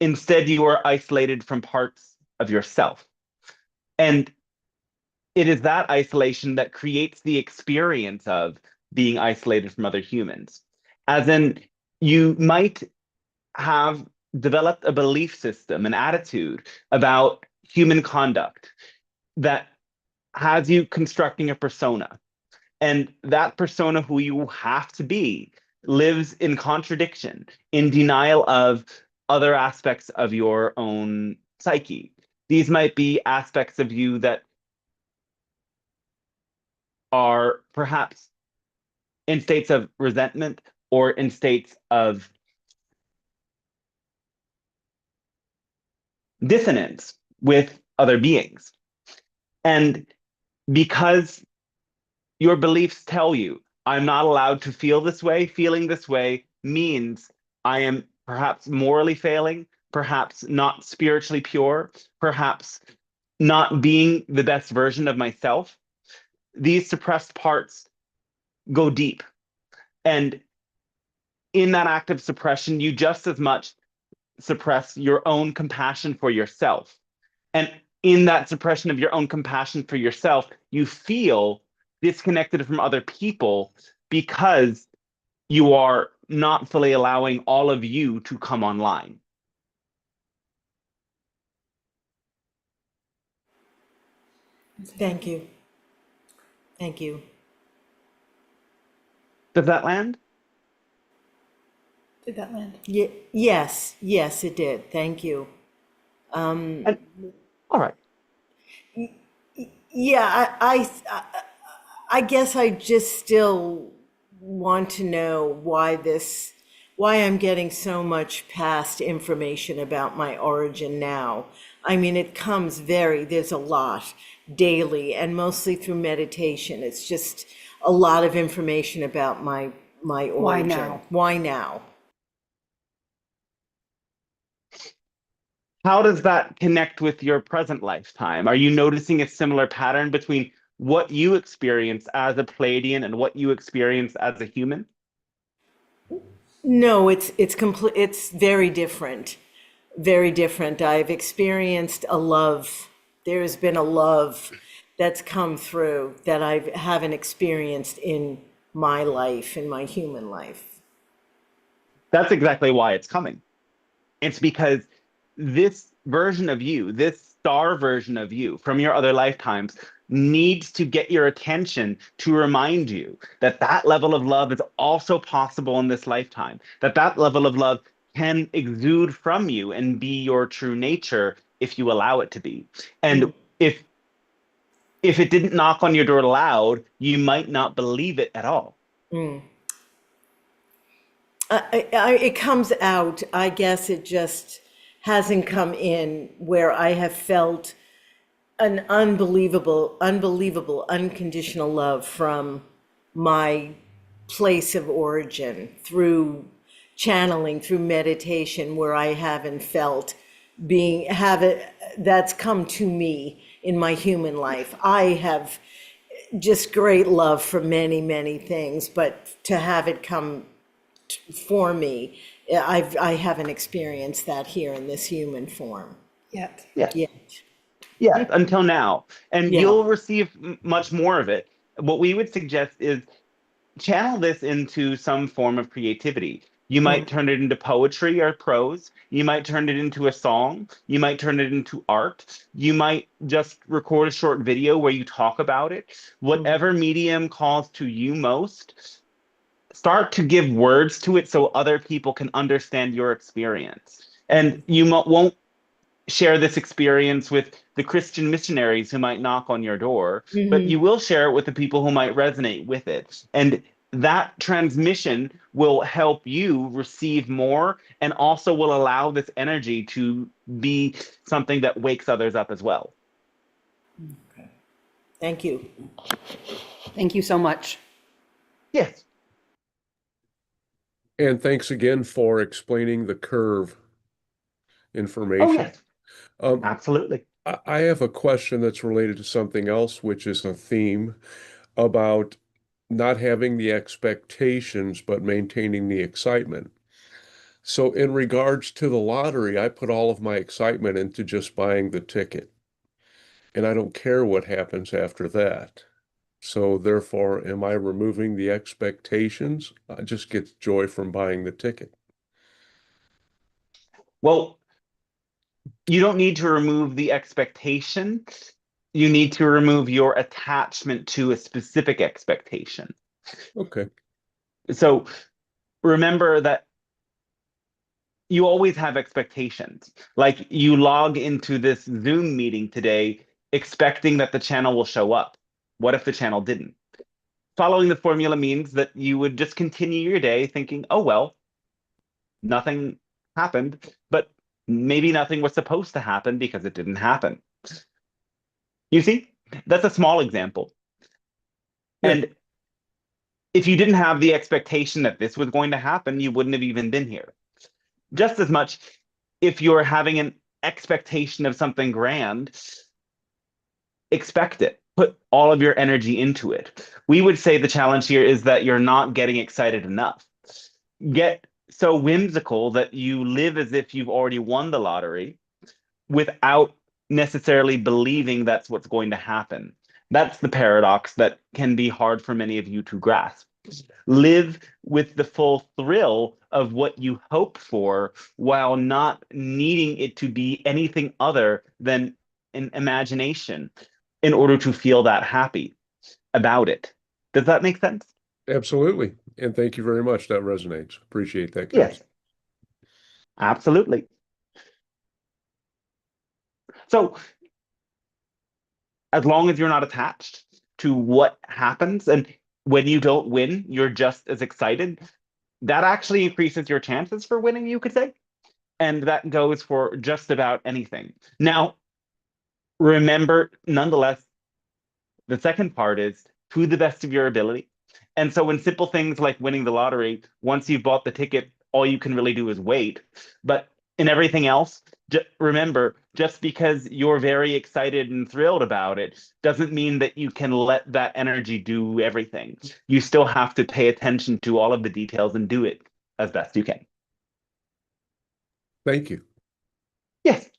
Instead, you are isolated from parts of yourself. And it is that isolation that creates the experience of being isolated from other humans. As in, you might have developed a belief system, an attitude about human conduct that has you constructing a persona. And that persona, who you have to be, lives in contradiction, in denial of other aspects of your own psyche. These might be aspects of you that are perhaps in states of resentment or in states of dissonance with other beings. And because your beliefs tell you, I'm not allowed to feel this way, feeling this way means I am perhaps morally failing, perhaps not spiritually pure, perhaps not being the best version of myself. These suppressed parts go deep. And in that act of suppression, you just as much suppress your own compassion for yourself. And in that suppression of your own compassion for yourself, you feel disconnected from other people because you are not fully allowing all of you to come online. Thank you. Thank you. Does that land? Did that land? Yes, yes, it did. Thank you. And, all right. Yeah, I guess I just still want to know why I'm getting so much past information about my origin now. I mean, it comes there's a lot daily and mostly through meditation. It's just a lot of information about my origin. Why now? Why now? How does that connect with your present lifetime? Are you noticing a similar pattern between what you experience as a Pleiadian and what you experience as a human? No, it's complete. It's very different. Very different. I've experienced a love. There has been a love that's come through that I haven't experienced in my life, in my human life. That's exactly why it's coming. It's because this version of you, this star version of you from your other lifetimes, needs to get your attention to remind you that that level of love is also possible in this lifetime, that that level of love can exude from you and be your true nature if you allow it to be. And if it didn't knock on your door loud, you might not believe it at all. It comes out. I guess it just hasn't come in where I have felt an unbelievable, unconditional love from my place of origin through channeling, through meditation, where I haven't felt that's come to me in my human life. I have just great love for many, many things, but to have it come for me, I haven't experienced that here in this human form Yet. Yes. yet. Yes, until now. And Yeah. you'll receive much more of it. What we would suggest is channel this into some form of creativity. You might turn it into poetry or prose. You might turn it into a song. You might turn it into art. You might just record a short video where you talk about it. Whatever medium calls to you most, start to give words to it so other people can understand your experience. And you won't share this experience with the Christian missionaries who might knock on your door, but you will share it with the people who might resonate with it. And that transmission will help you receive more and also will allow this energy to be something that wakes others up as well. Thank you. Thank you so much. Yes. And thanks again for explaining the CURRVE Oh, information. yes. Um, Absolutely. I have a question that's related to something else, which is a theme about not having the expectations, but maintaining the excitement. So in regards to the lottery, I put all of my excitement into just buying the ticket, and I don't care what happens after that. So therefore, am I removing the expectations? I just get joy from buying the ticket. Well, you don't need to remove the expectation. You need to remove your attachment to a specific expectation. Okay. So remember that you always have expectations. Like you log into this Zoom meeting today expecting that the channel will show up. What if the channel didn't? Following the formula means that you would just continue your day thinking, oh, well, nothing happened, but maybe nothing was supposed to happen because it didn't happen. You see, that's a small example. Yeah. And if you didn't have the expectation that this was going to happen, you wouldn't have even been here. Just as much, if you're having an expectation of something grand, expect it. Put all of your energy into it. We would say the challenge here is that you're not getting excited enough. Get so whimsical that you live as if you've already won the lottery without necessarily believing that's what's going to happen. That's the paradox that can be hard for many of you to grasp. Live with the full thrill of what you hope for while not needing it to be anything other than an imagination in order to feel that happy about it. Does that make sense? Absolutely. And thank you very much. That resonates. Appreciate that, guys. Yes, absolutely. So as long as you're not attached to what happens, and when you don't win, you're just as excited, that actually increases your chances for winning, you could say. And that goes for just about anything. Now, remember, nonetheless, the second part is to the best of your ability. And so, in simple things like winning the lottery, once you've bought the ticket, all you can really do is wait. But in everything else, remember, just because you're very excited and thrilled about it doesn't mean that you can let that energy do everything. You still have to pay attention to all of the details and do it as best you can. Thank you. Yes.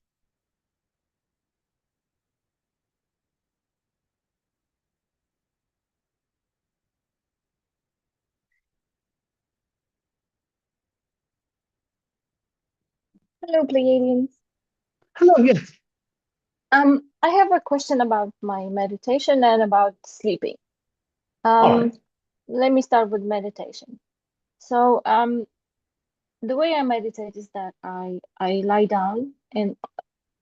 Hello, Pleiadians. Hello, yes. I have a question about my meditation and about sleeping. All right. Let me start with meditation. So, the way I meditate is that I lie down in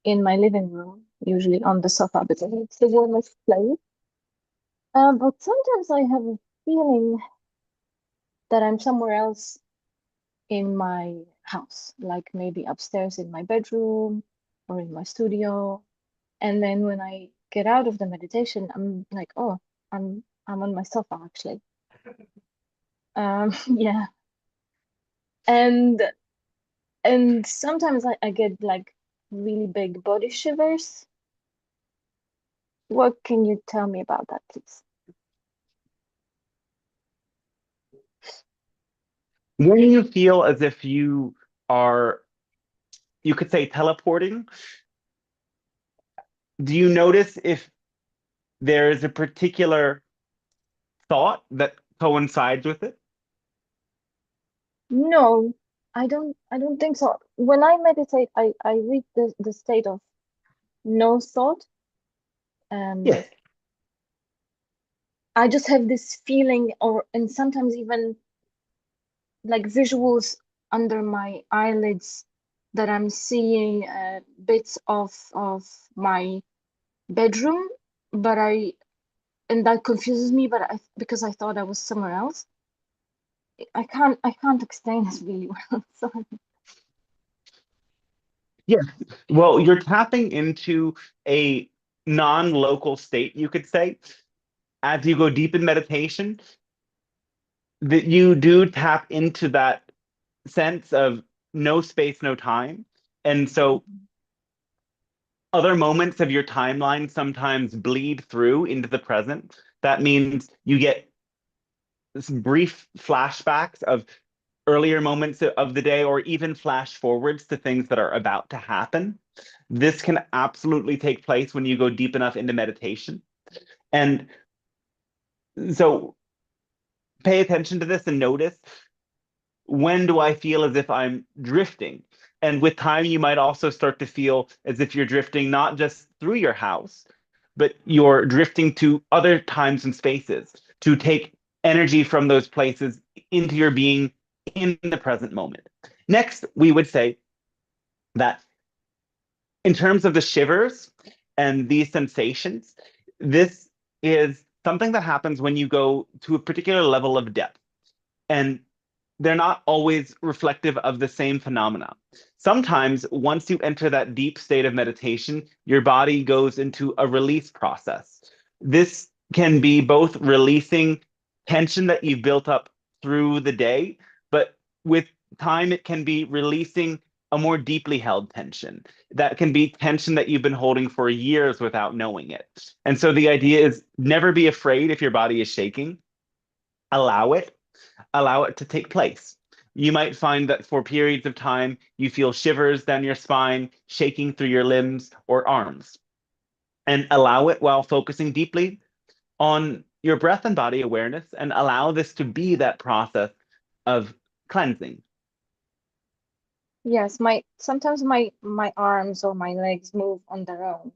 my living room, usually on the sofa because it's the warmest place. But sometimes I have a feeling that I'm somewhere else in my house, like maybe upstairs in my bedroom or in my studio. And then when I get out of the meditation, I'm like, oh, I'm on my sofa actually. Yeah. And sometimes I get like really big body shivers. What can you tell me about that, please? When you feel as if you are, you could say, teleporting, do you notice if there is a particular thought that coincides with it? No, I don't think so. When I meditate, I reach the state of no thought. Yes. I just have this feeling, and sometimes even like visuals under my eyelids that I'm seeing bits of my bedroom, but and that confuses me, but because I thought I was somewhere else. I can't explain this really well. Sorry. Yeah. Well, you're tapping into a non-local state, you could say, as you go deep in meditation, that you do tap into that sense of no space, no time. And so other moments of your timeline sometimes bleed through into the present. That means you get some brief flashbacks of earlier moments of the day, or even flash forwards to things that are about to happen. This can absolutely take place when you go deep enough into meditation. And so pay attention to this and notice, when do I feel as if I'm drifting? And with time, you might also start to feel as if you're drifting not just through your house, but you're drifting to other times and spaces to take energy from those places into your being in the present moment. Next, we would say that in terms of the shivers and these sensations, this is something that happens when you go to a particular level of depth. And they're not always reflective of the same phenomena. Sometimes, once you enter that deep state of meditation, your body goes into a release process. This can be both releasing tension that you've built up through the day, but with time, it can be releasing a more deeply held tension. That can be tension that you've been holding for years without knowing it. And so the idea is never be afraid if your body is shaking. Allow it, allow it to take place. You might find that for periods of time, you feel shivers down your spine, shaking through your limbs or arms. And allow it while focusing deeply on your breath and body awareness, and allow this to be that process of cleansing. Yes, my sometimes my arms or my legs move on their own,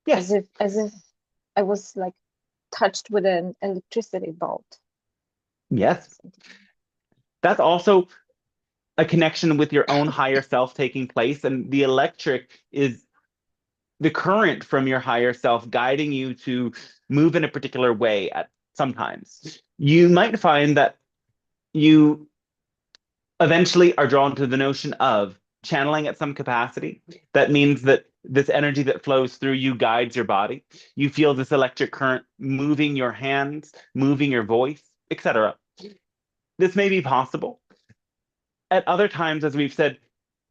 Yes, as if I was like touched with an electricity bolt. yes. That's also a connection with your own higher self taking place. And the electric is the current from your higher self guiding you to move in a particular way at sometimes. You might find that you eventually are drawn to the notion of channeling at some capacity. That means that this energy that flows through you guides your body. You feel this electric current moving your hands, moving your voice, etc. This may be possible. At other times, as we've said,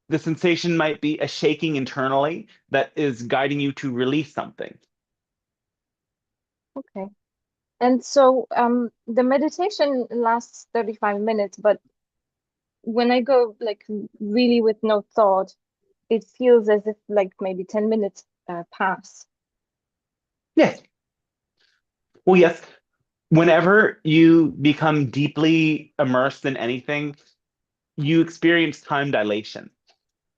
the sensation might be a shaking internally that is guiding you to release something. Okay. And so the meditation lasts 35 minutes, but when I go like really with no thought, it feels as if like maybe 10 minutes pass. Yes. Well, yes. Whenever you become deeply immersed in anything, you experience time dilation.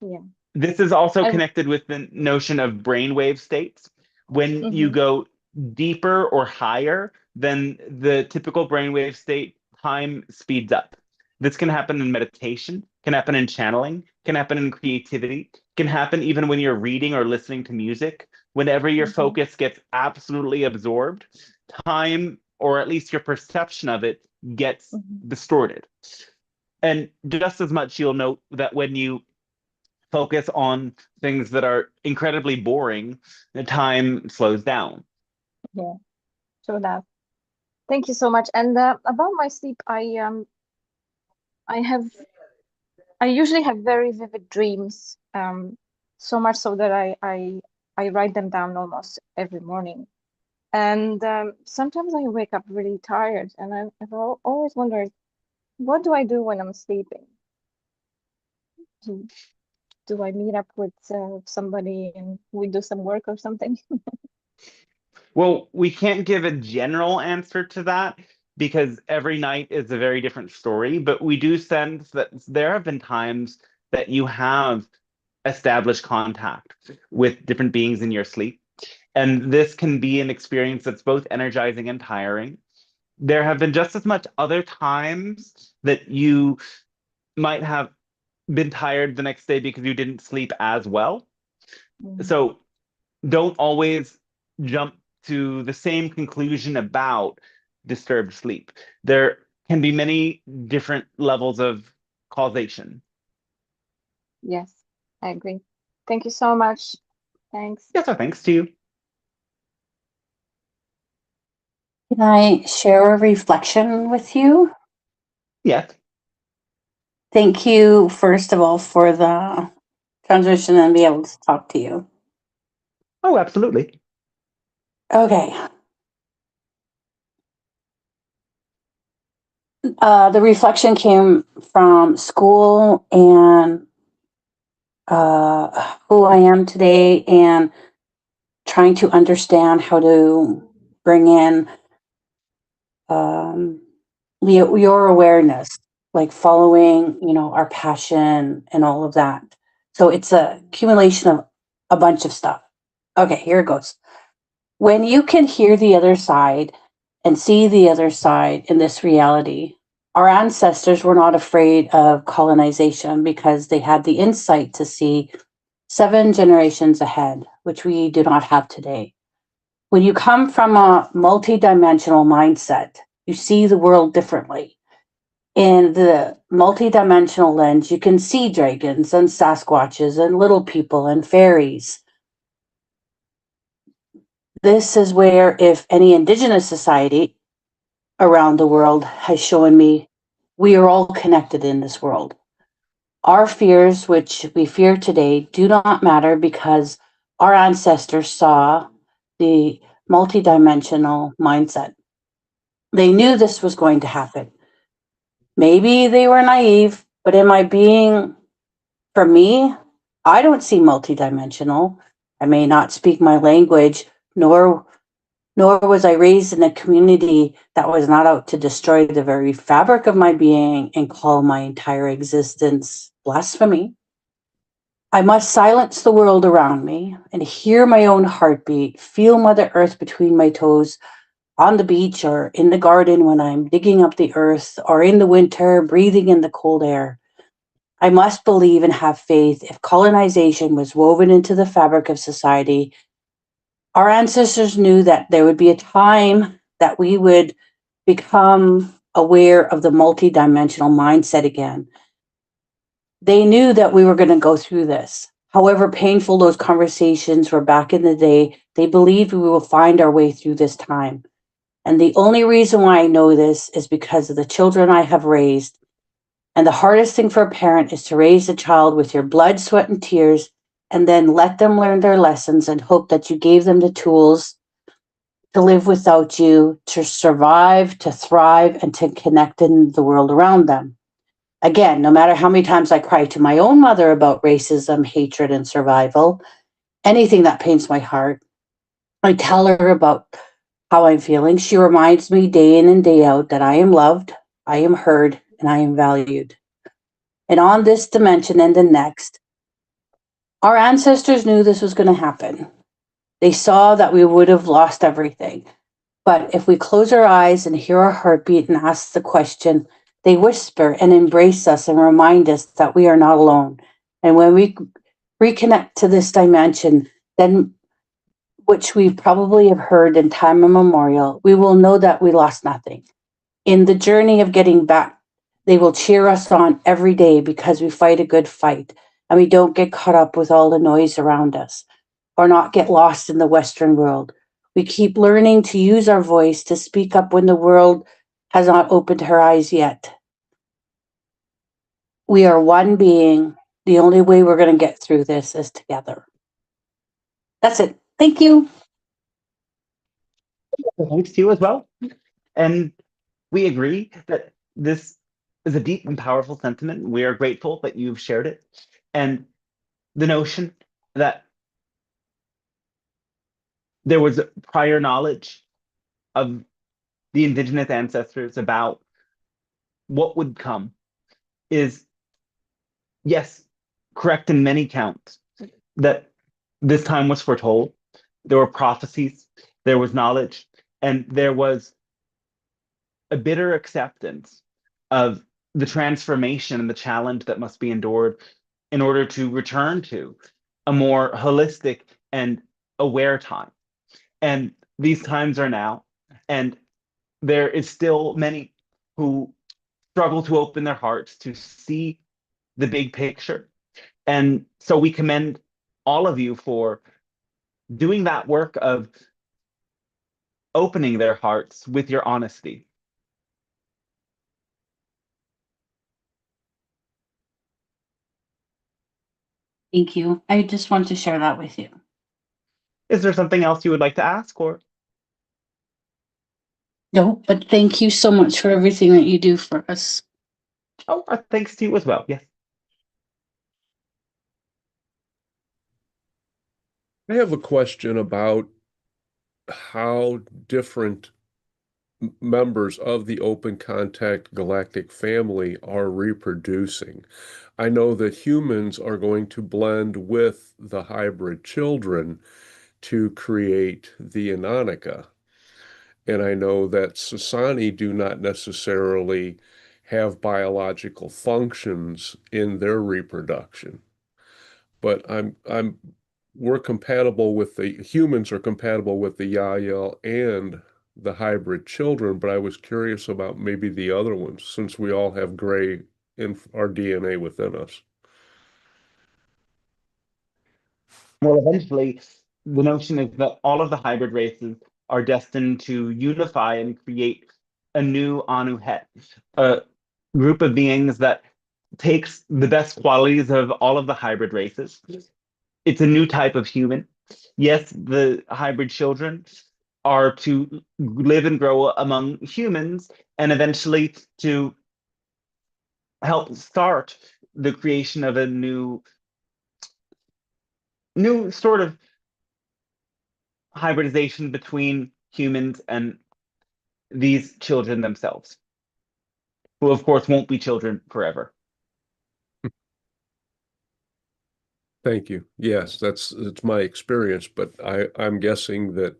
Yeah. This is also And connected with the notion of brainwave states. When you mhm, go deeper or higher than the typical brainwave state, time speeds up. This can happen in meditation, can happen in channeling, can happen in creativity, can happen even when you're reading or listening to music. Whenever your mhm, focus gets absolutely absorbed, time, or at least your perception of it, gets mhm. distorted. And just as much, you'll note that when you focus on things that are incredibly boring, the time slows down. Yeah, true that. Thank you so much. And about my sleep, I have I usually have very vivid dreams, so much so that I write them down almost every morning. And sometimes I wake up really tired, and always wondered, what do I do when I'm sleeping? Do, do I meet up with somebody and we do some work or something? Well, we can't give a general answer to that because every night is a very different story, but we do sense that there have been times that you have established contact with different beings in your sleep. And this can be an experience that's both energizing and tiring. there have been just as much other times that you might have been tired the next day because you didn't sleep as well. Mm. So don't always jump to the same conclusion about disturbed sleep. There can be many different levels of causation. Yes, I agree. Thank you so much. Thanks. Yes, so thanks to you. Can I share a reflection with you? Yes. Thank you, first of all, for the transition and be able to talk to you. Oh, absolutely. Okay. The reflection came from school and who I am today and trying to understand how to bring in um, your awareness, like following, our passion and all of that. So it's a accumulation of a bunch of stuff. Okay, here it goes. When you can hear the other side and see the other side in this reality, our ancestors were not afraid of colonization because they had the insight to see 7 generations ahead, which we do not have today. When you come from a multidimensional mindset, you see the world differently. In the multidimensional lens, you can see dragons and Sasquatches and little people and fairies. This is where, if any indigenous society around the world has shown me, we are all connected in this world. Our fears, which we fear today, do not matter because our ancestors saw the multidimensional mindset. They knew this was going to happen. Maybe they were naive, but in my being, for me, I don't see multidimensional. I may not speak my language, nor was I raised in a community that was not out to destroy the very fabric of my being and call my entire existence blasphemy. I must silence the world around me and hear my own heartbeat, feel Mother Earth between my toes on the beach or in the garden when I'm digging up the earth or in the winter breathing in the cold air. I must believe and have faith if colonization was woven into the fabric of society. Our ancestors knew that there would be a time that we would become aware of the multidimensional mindset again. They knew that we were going to go through this. However painful those conversations were back in the day, they believed we will find our way through this time. And the only reason why I know this is because of the children I have raised. And the hardest thing for a parent is to raise a child with your blood, sweat, and tears, and then let them learn their lessons and hope that you gave them the tools to live without you, to survive, to thrive, and to connect in the world around them. Again, no matter how many times I cry to my own mother about racism, hatred, and survival, anything that pains my heart, I tell her about how I'm feeling. She reminds me day in and day out that I am loved, I am heard, and I am valued. And on this dimension and the next, our ancestors knew this was going to happen. They saw that we would have lost everything. But if we close our eyes and hear our heartbeat and ask the question, they whisper and embrace us and remind us that we are not alone. And when we reconnect to this dimension, then which we probably have heard in time immemorial, we will know that we lost nothing. In the journey of getting back, they will cheer us on every day because we fight a good fight and we don't get caught up with all the noise around us or not get lost in the Western world. We keep learning to use our voice to speak up when the world has not opened her eyes yet. We are one being. The only way we're going to get through this is together. That's it. Thank you. Thanks to you as well. And we agree that this is a deep and powerful sentiment. We are grateful that you've shared it. And the notion that there was prior knowledge of the indigenous ancestors about what would come is, yes, correct in many counts. That this time was foretold. There were prophecies, there was knowledge, and there was a bitter acceptance of the transformation and the challenge that must be endured in order to return to a more holistic and aware time. And these times are now, and there is still many who struggle to open their hearts to see the big picture. And so we commend all of you for doing that work of opening their hearts with your honesty. Thank you. I just want to share that with you. Is there something else you would like to ask, or? No, but thank you so much for everything that you do for us. Oh, thanks to you as well. Yes. I have a question about how different members of the open contact galactic family are reproducing. I know that humans are going to blend with the hybrid children to create the Anonica. And I know that Sasani do not necessarily have biological functions in their reproduction. But we're compatible with the humans are compatible with the Yael and the hybrid children, but I was curious about maybe the other ones since we all have gray in our DNA within us. Well, eventually, the notion is that all of the hybrid races are destined to unify and create a new Anu Het, a group of beings that takes the best qualities of all of the hybrid races. It's a new type of human. Yes, the hybrid children are to live and grow among humans and eventually to help start the creation of a new sort of hybridization between humans and these children themselves, who of course won't be children forever. Thank you. Yes, it's my experience, but I'm guessing that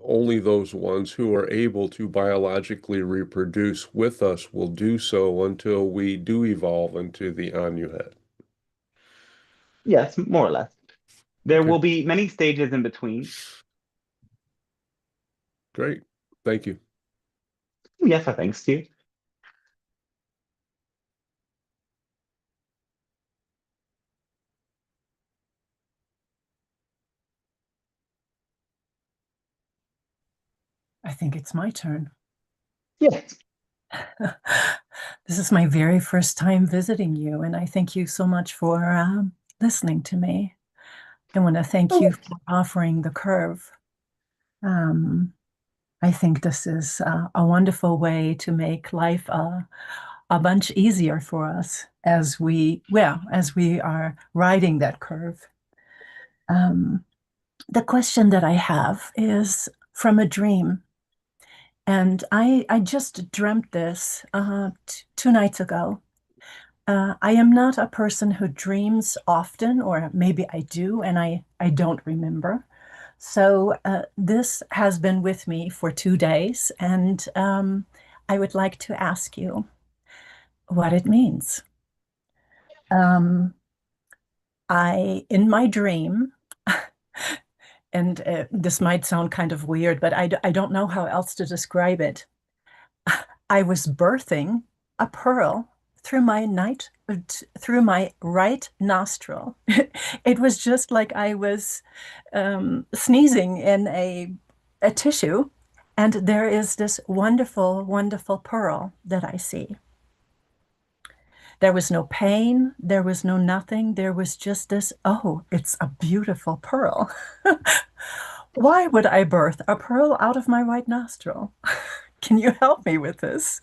only those ones who are able to biologically reproduce with us will do so until we do evolve into the Anu Het. Yes, more or less. There Okay, will be many stages in between. great. Thank you. Yes, thanks to you. I think it's my turn. Yes. This is my very first time visiting you, and I thank you so much for listening to me. I want to thank you for offering the CURRVE. I think this is a wonderful way to make life a bunch easier for us as we are riding that curve. The question that I have is from a dream. And I just dreamt this 2 nights ago. I am not a person who dreams often, or maybe I do, and I don't remember. So this has been with me for 2 days, and I would like to ask you what it means. In my dream, and this might sound kind of weird, but I don't know how else to describe it. I was birthing a pearl through through my right nostril. It was just like I was sneezing in a tissue, and there is this wonderful, wonderful pearl that I see. There was no pain, there was no nothing, there was just this, oh, it's a beautiful pearl. Why would I birth a pearl out of my right nostril? Can you help me with this?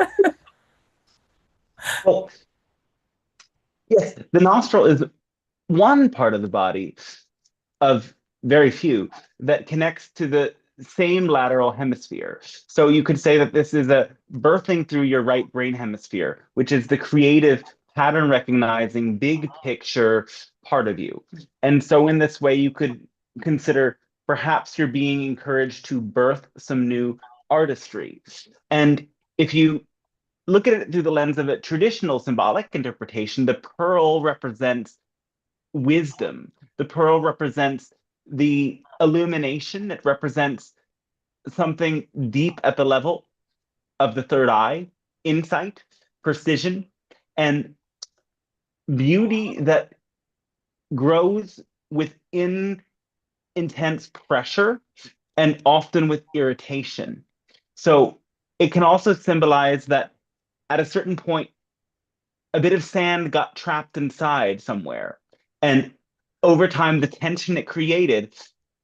Well, yes, the nostril is one part of the body of very few that connects to the same lateral hemisphere. So you could say that this is a birthing through your right brain hemisphere, which is the creative, pattern recognizing, big picture part of you. And so in this way, you could consider perhaps you're being encouraged to birth some new artistry. And if you look at it through the lens of a traditional symbolic interpretation, the pearl represents wisdom. The pearl represents the illumination. It represents something deep at the level of the third eye, insight, precision, and beauty that grows within intense pressure and often with irritation. So it can also symbolize that at a certain point, a bit of sand got trapped inside somewhere. And over time, the tension it created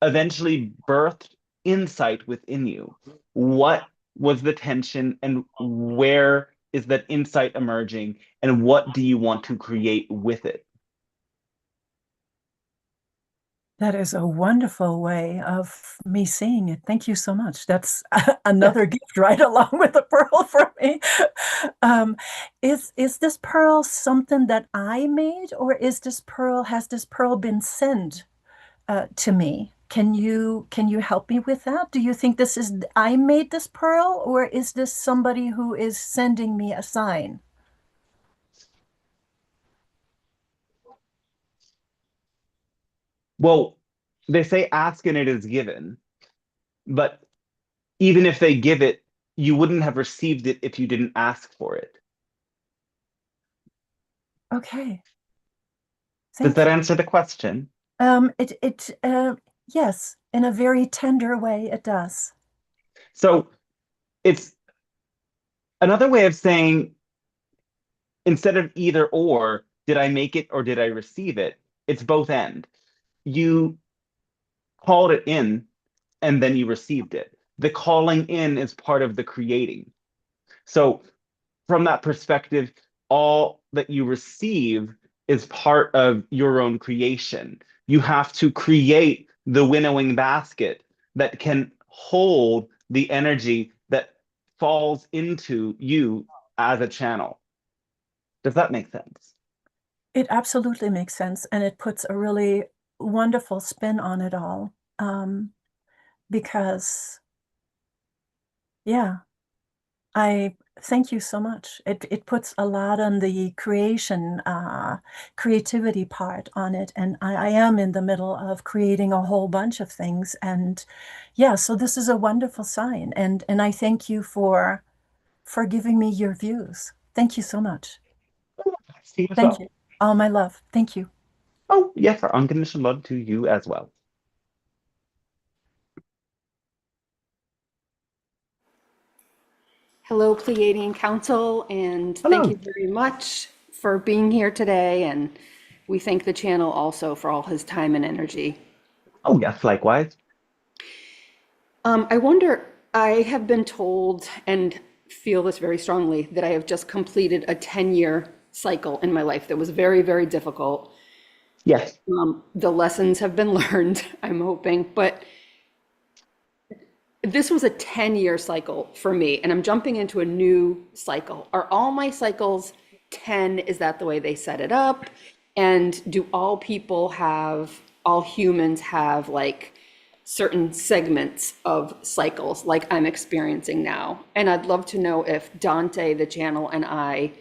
eventually birthed insight within you. What was the tension, and where is that insight emerging, and what do you want to create with it? That is a wonderful way of me seeing it. Thank you so much. That's another gift right along with the pearl for me. Um, is this pearl something that I made, or has this pearl been sent to me? Can you help me with that? Do you think this is I made this pearl, or is this somebody who is sending me a sign? Well, they say ask and it is given, but even if they give it, you wouldn't have received it if you didn't ask for it. Okay. Does Thank that you. answer the question? Yes, in a very tender way, it does. So it's another way of saying, instead of either or, did I make it or did I receive it? It's both end. You called it in and then you received it. The calling in is part of the creating. So from that perspective, all that you receive is part of your own creation. You have to create the winnowing basket that can hold the energy that falls into you as a channel. Does that make sense? It absolutely makes sense, and it puts a really wonderful spin on it all. Because, yeah, I thank you so much. It puts a lot on the creativity part on it, and I am in the middle of creating a whole bunch of things, and yeah, so this is a wonderful sign, and I thank you for giving me your views. Thank you so much. See you as Thank well. you. All my love. Thank you. Oh, yes, our unconditional love to you as well. Hello, Pleiadian Council, and thank you Hello. very much for being here today. And we thank the channel also for all his time and energy. Oh, yes, likewise. I wonder, I have been told and feel this very strongly that I have just completed a 10-year cycle in my life that was very, very difficult. Yes. The lessons have been learned, I'm hoping, but this was a 10-year cycle for me, and I'm jumping into a new cycle. Are all my cycles 10? Is that the way they set it up? And do all people have, all humans have like certain segments of cycles like I'm experiencing now? And I'd love to know if Dante, the channel, and I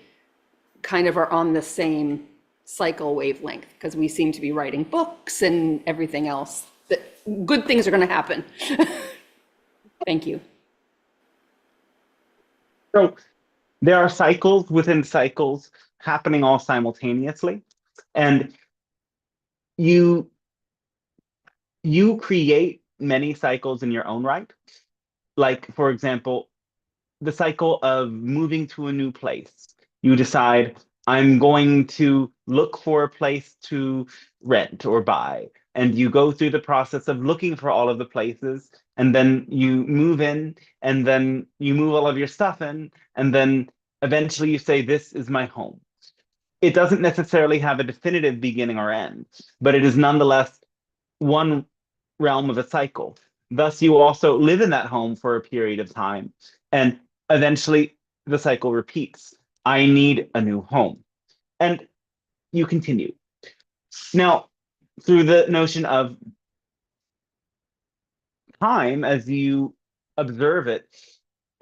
kind of are on the same cycle wavelength, because we seem to be writing books and everything else, that good things are going to happen. Thank you. So there are cycles within cycles happening all simultaneously. And you you create many cycles in your own right. Like, for example, the cycle of moving to a new place. You decide, I'm going to look for a place to rent or buy. And you go through the process of looking for all of the places, and then you move in, and then you move all of your stuff in, and then eventually you say, this is my home. It doesn't necessarily have a definitive beginning or end, but it is nonetheless one realm of a cycle. Thus, you also live in that home for a period of time, and eventually the cycle repeats. I need a new home. And you continue. Now, through the notion of time, as you observe it,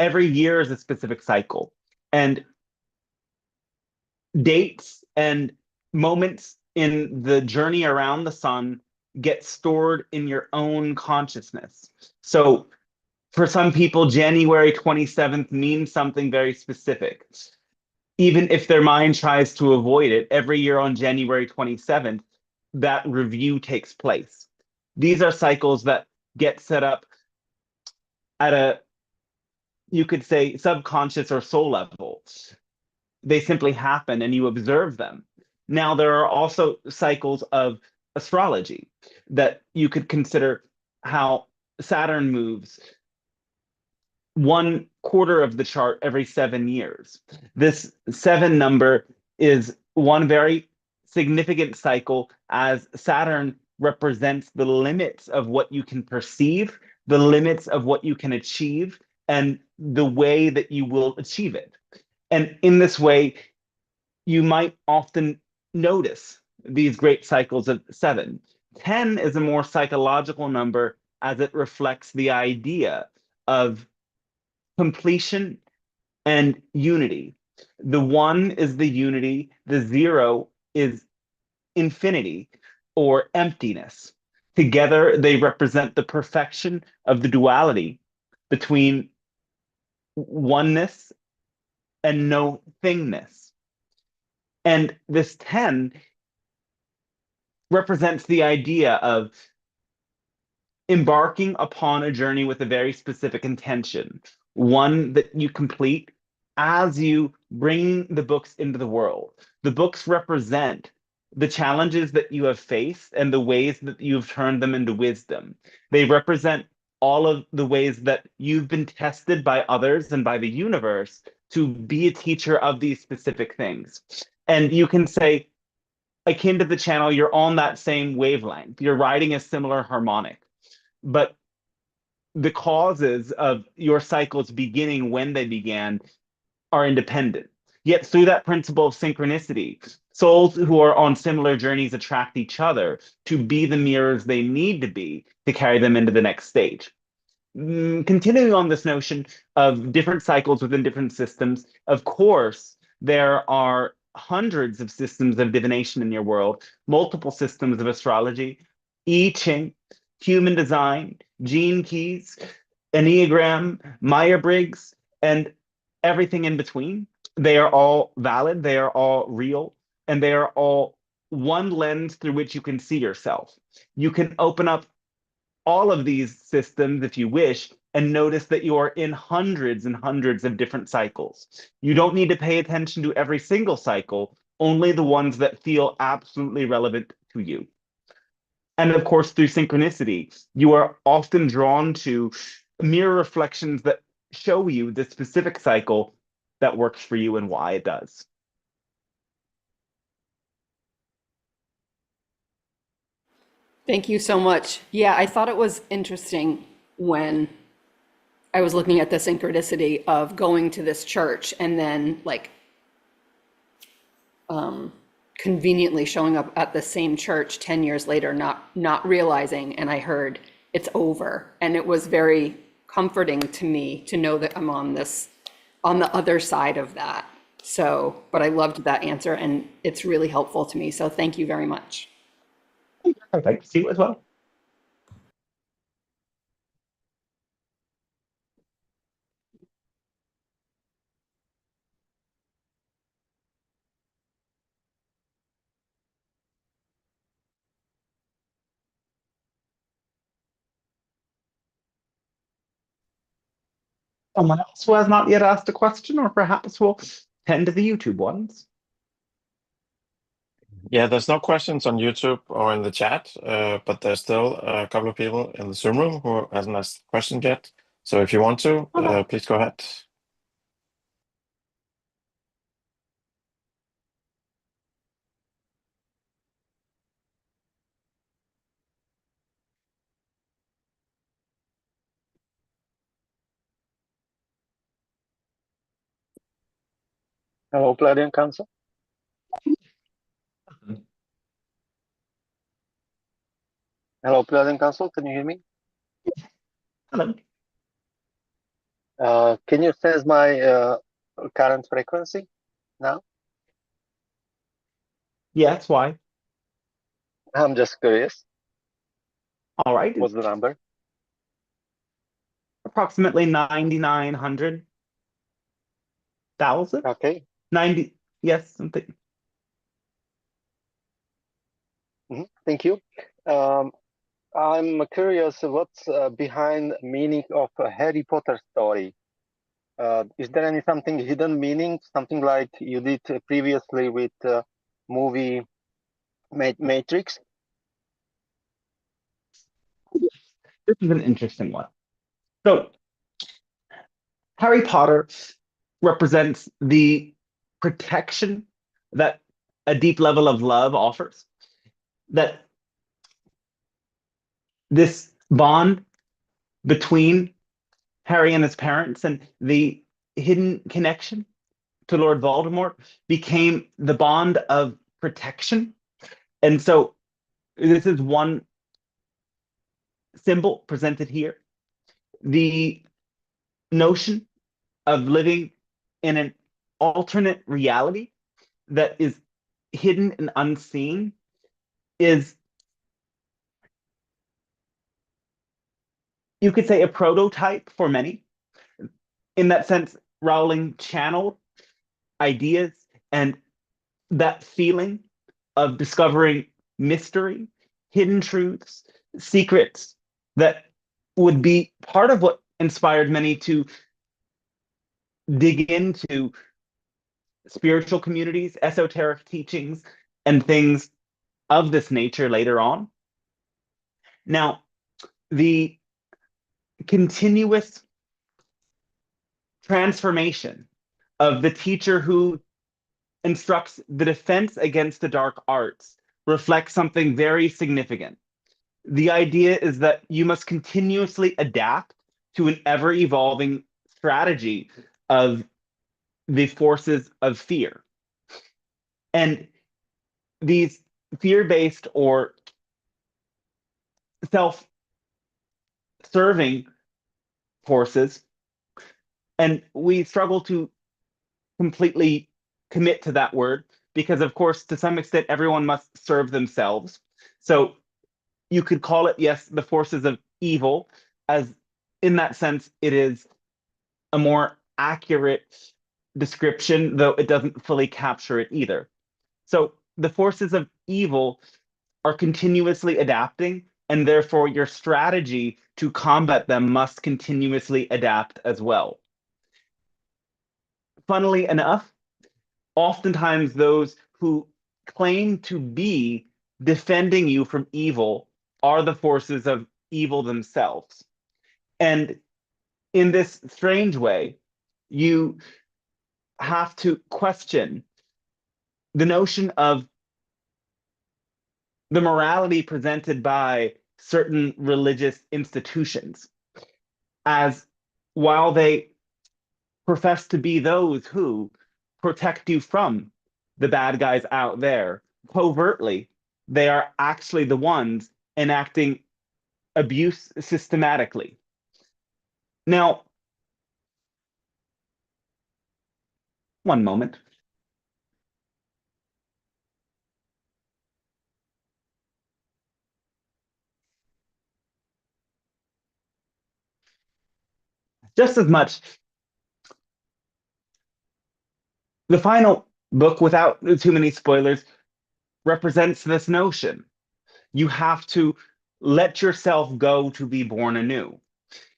every year is a specific cycle. And dates and moments in the journey around the sun get stored in your own consciousness. So for some people, January 27th means something very specific. Even if their mind tries to avoid it, every year on January 27th, that review takes place. These are cycles that get set up at a, you could say, subconscious or soul level. They simply happen and you observe them. Now, there are also cycles of astrology that you could consider how Saturn moves 1/4 of the chart every 7 years. This 7 number is one very significant cycle, as Saturn represents the limits of what you can perceive, the limits of what you can achieve, and the way that you will achieve it. And in this way, you might often notice these great cycles of 7. 10 is a more psychological number, as it reflects the idea of completion and unity. The 1 is the unity, the 0 is infinity or emptiness. Together, they represent the perfection of the duality between oneness and no thingness. And this 10 represents the idea of embarking upon a journey with a very specific intention, one that you complete as you bring the books into the world. The books represent the challenges that you have faced and the ways that you've turned them into wisdom. They represent all of the ways that you've been tested by others and by the universe to be a teacher of these specific things. And you can say, akin to the channel, you're on that same wavelength. You're riding a similar harmonic. But the causes of your cycles beginning when they began are independent. Yet through that principle of synchronicity, souls who are on similar journeys attract each other to be the mirrors they need to be to carry them into the next stage. Continuing on this notion of different cycles within different systems, of course, there are hundreds of systems of divination in your world, multiple systems of astrology, I Ching, human design, gene keys, Enneagram, Myers-Briggs, and everything in between. They are all valid, they are all real, and they are all one lens through which you can see yourself. You can open up all of these systems if you wish and notice that you are in hundreds and hundreds of different cycles. You don't need to pay attention to every single cycle, only the ones that feel absolutely relevant to you. And of course, through synchronicity, you are often drawn to mirror reflections that show you the specific cycle that works for you and why it does. Thank you so much. Yeah, I thought it was interesting when I was looking at the synchronicity of going to this church and then like conveniently showing up at the same church 10 years later, not realizing, and I heard it's over. And it was very comforting to me to know that I'm on the other side of that. So, but I loved that answer and it's really helpful to me. So thank you very much. I'd like to see you as well. Someone else who has not yet asked a question, or perhaps we'll tend to the YouTube ones. Yeah, there's no questions on YouTube or in the chat, but there's still a couple of people in the Zoom room who hasn't asked questions yet. So if you want to, please go ahead. Hello, Pleiadian Council. Hello, Pleiadian Council. Can you hear me? Hello. Can you sense my current frequency now? Yes, why? I'm just curious. All right. What's the number? Approximately 9,900,000? Okay. 90, yes, something. Thank you. I'm curious what's behind meaning of a Harry Potter story. Is there any something hidden meaning, something like you did previously with movie Matrix? This is an interesting one. So, Harry Potter represents the protection that a deep level of love offers, that this bond between Harry and his parents and the hidden connection to Lord Voldemort became the bond of protection. And so this is one symbol presented here. The notion of living in an alternate reality that is hidden and unseen is, you could say, a prototype for many. In that sense, Rowling channeled ideas and that feeling of discovering mystery, hidden truths, secrets that would be part of what inspired many to dig into spiritual communities, esoteric teachings, and things of this nature later on. Now, the continuous transformation of the teacher who instructs the defense against the dark arts reflects something very significant. The idea is that you must continuously adapt to an ever evolving strategy of the forces of fear. And these fear based or self serving forces, and we struggle to completely commit to that word because, of course, to some extent, everyone must serve themselves. So you could call it, yes, the forces of evil, as in that sense, it is a more accurate description, though it doesn't fully capture it either. So the forces of evil are continuously adapting, and therefore your strategy to combat them must continuously adapt as well. Funnily enough, oftentimes those who claim to be defending you from evil are the forces of evil themselves. And in this strange way, you have to question the notion of the morality presented by certain religious institutions, as while they profess to be those who protect you from the bad guys out there, covertly, they are actually the ones enacting abuse systematically. Now, one moment. Just as much, the final book, without too many spoilers, represents this notion. You have to let yourself go to be born anew.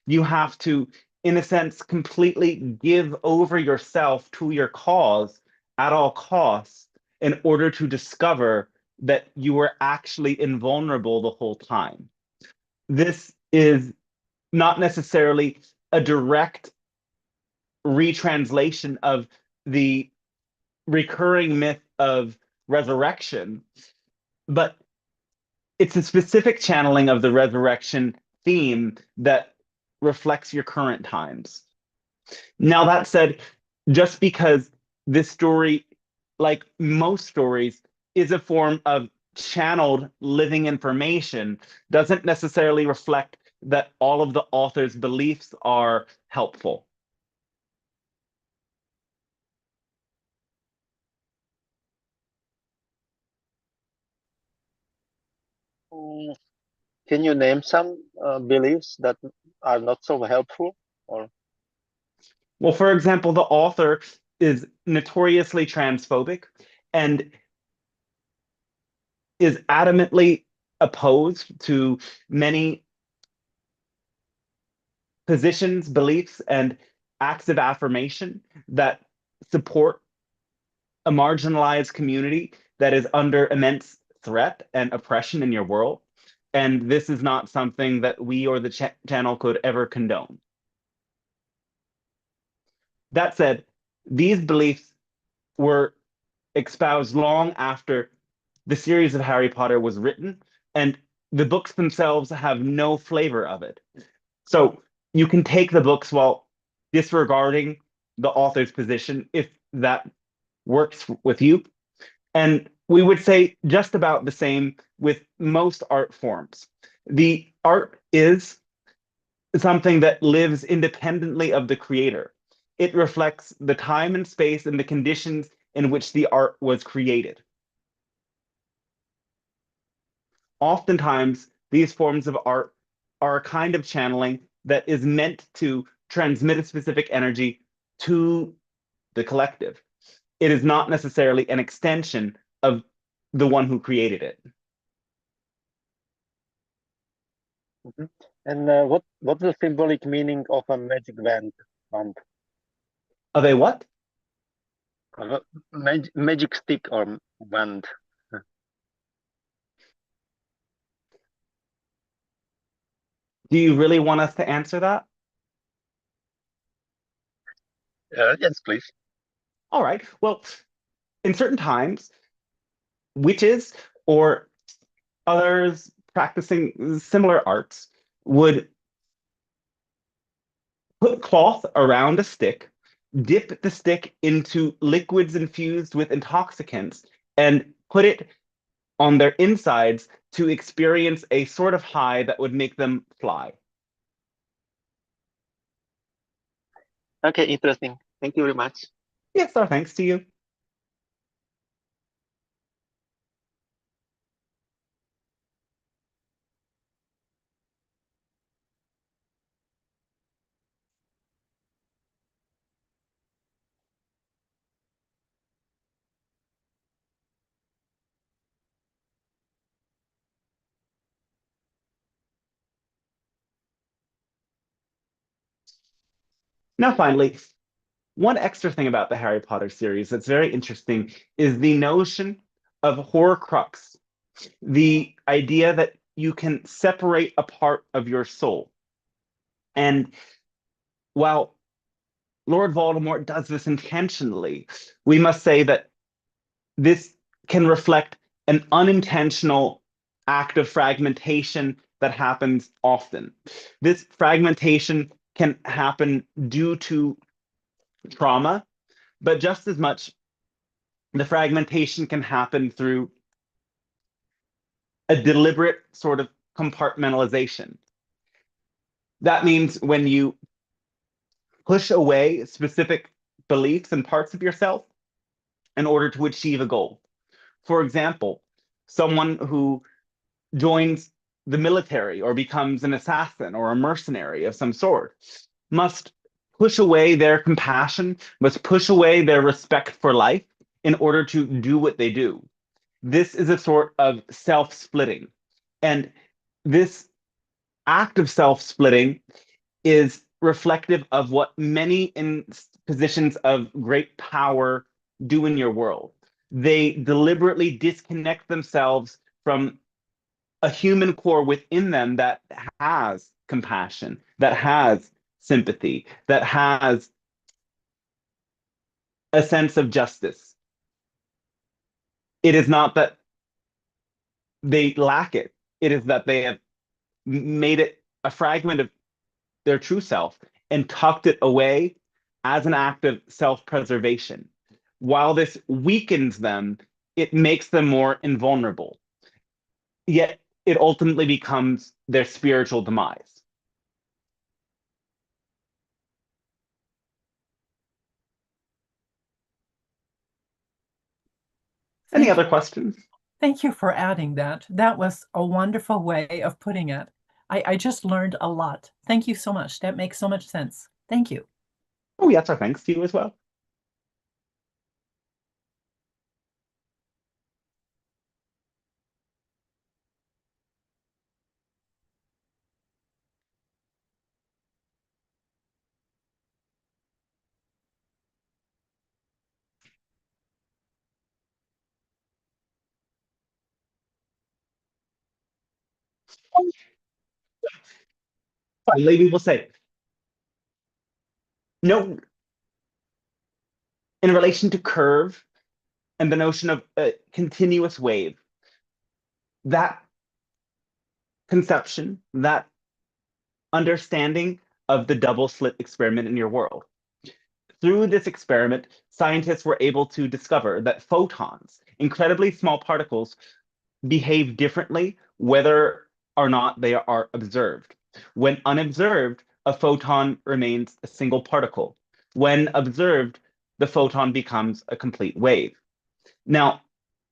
You have to, in a sense, completely give over yourself to your cause at all costs in order to discover that you were actually invulnerable the whole time. This is not necessarily a direct retranslation of the recurring myth of resurrection, but it's a specific channeling of the resurrection theme that reflects your current times. Now, that said, just because this story, like most stories, is a form of channeled living information, doesn't necessarily reflect that all of the author's beliefs are helpful. Can you name some beliefs that are not so helpful? Or Well, for example, the author is notoriously transphobic and is adamantly opposed to many positions, beliefs, and acts of affirmation that support a marginalized community that is under immense threat and oppression in your world. And this is not something that we or the channel could ever condone. That said, these beliefs were espoused long after the series of Harry Potter was written, and the books themselves have no flavor of it. So you can take the books while disregarding the author's position if that works with you. And we would say just about the same with most art forms. The art is something that lives independently of the creator. It reflects the time and space and the conditions in which the art was created. Oftentimes, these forms of art are a kind of channeling that is meant to transmit a specific energy to the collective. It is not necessarily an extension of the one who created it. Mhm. And what's the symbolic meaning of a magic wand? Wand? Of a what? Of a magic stick or wand? Do you really want us to answer that? Yes, please. All right. Well, in certain times, witches or others practicing similar arts would put cloth around a stick, dip the stick into liquids infused with intoxicants, and put it on their insides to experience a sort of high that would make them fly. Okay, interesting. Thank you very much. Yes, our thanks to you. Now, finally, one extra thing about the Harry Potter series that's very interesting is the notion of Horcrux, the idea that you can separate a part of your soul. And while Lord Voldemort does this intentionally, we must say that this can reflect an unintentional act of fragmentation that happens often. This fragmentation can happen due to trauma, but just as much, the fragmentation can happen through a deliberate sort of compartmentalization. That means when you push away specific beliefs and parts of yourself in order to achieve a goal. For example, someone who joins the military or becomes an assassin or a mercenary of some sort must push away their compassion, must push away their respect for life in order to do what they do. This is a sort of self-splitting. And this act of self-splitting is reflective of what many in positions of great power do in your world. They deliberately disconnect themselves from a human core within them that has compassion, that has sympathy, that has a sense of justice. It is not that they lack it, it is that they have made it a fragment of their true self and tucked it away as an act of self-preservation. While this weakens them, it makes them more invulnerable. Yet it ultimately becomes their spiritual demise. Any Thank other questions? Thank you for adding that. That was a wonderful way of putting it. I just learned a lot. Thank you so much. That makes so much sense. Thank you. Oh, yes, our thanks to you as well. Finally, we will say, no, in relation to curve and the notion of a continuous wave, that conception, that understanding of the double slit experiment in your world. Through this experiment, scientists were able to discover that photons, incredibly small particles, behave differently whether or not they are observed. When unobserved, a photon remains a single particle. When observed, the photon becomes a complete wave. Now,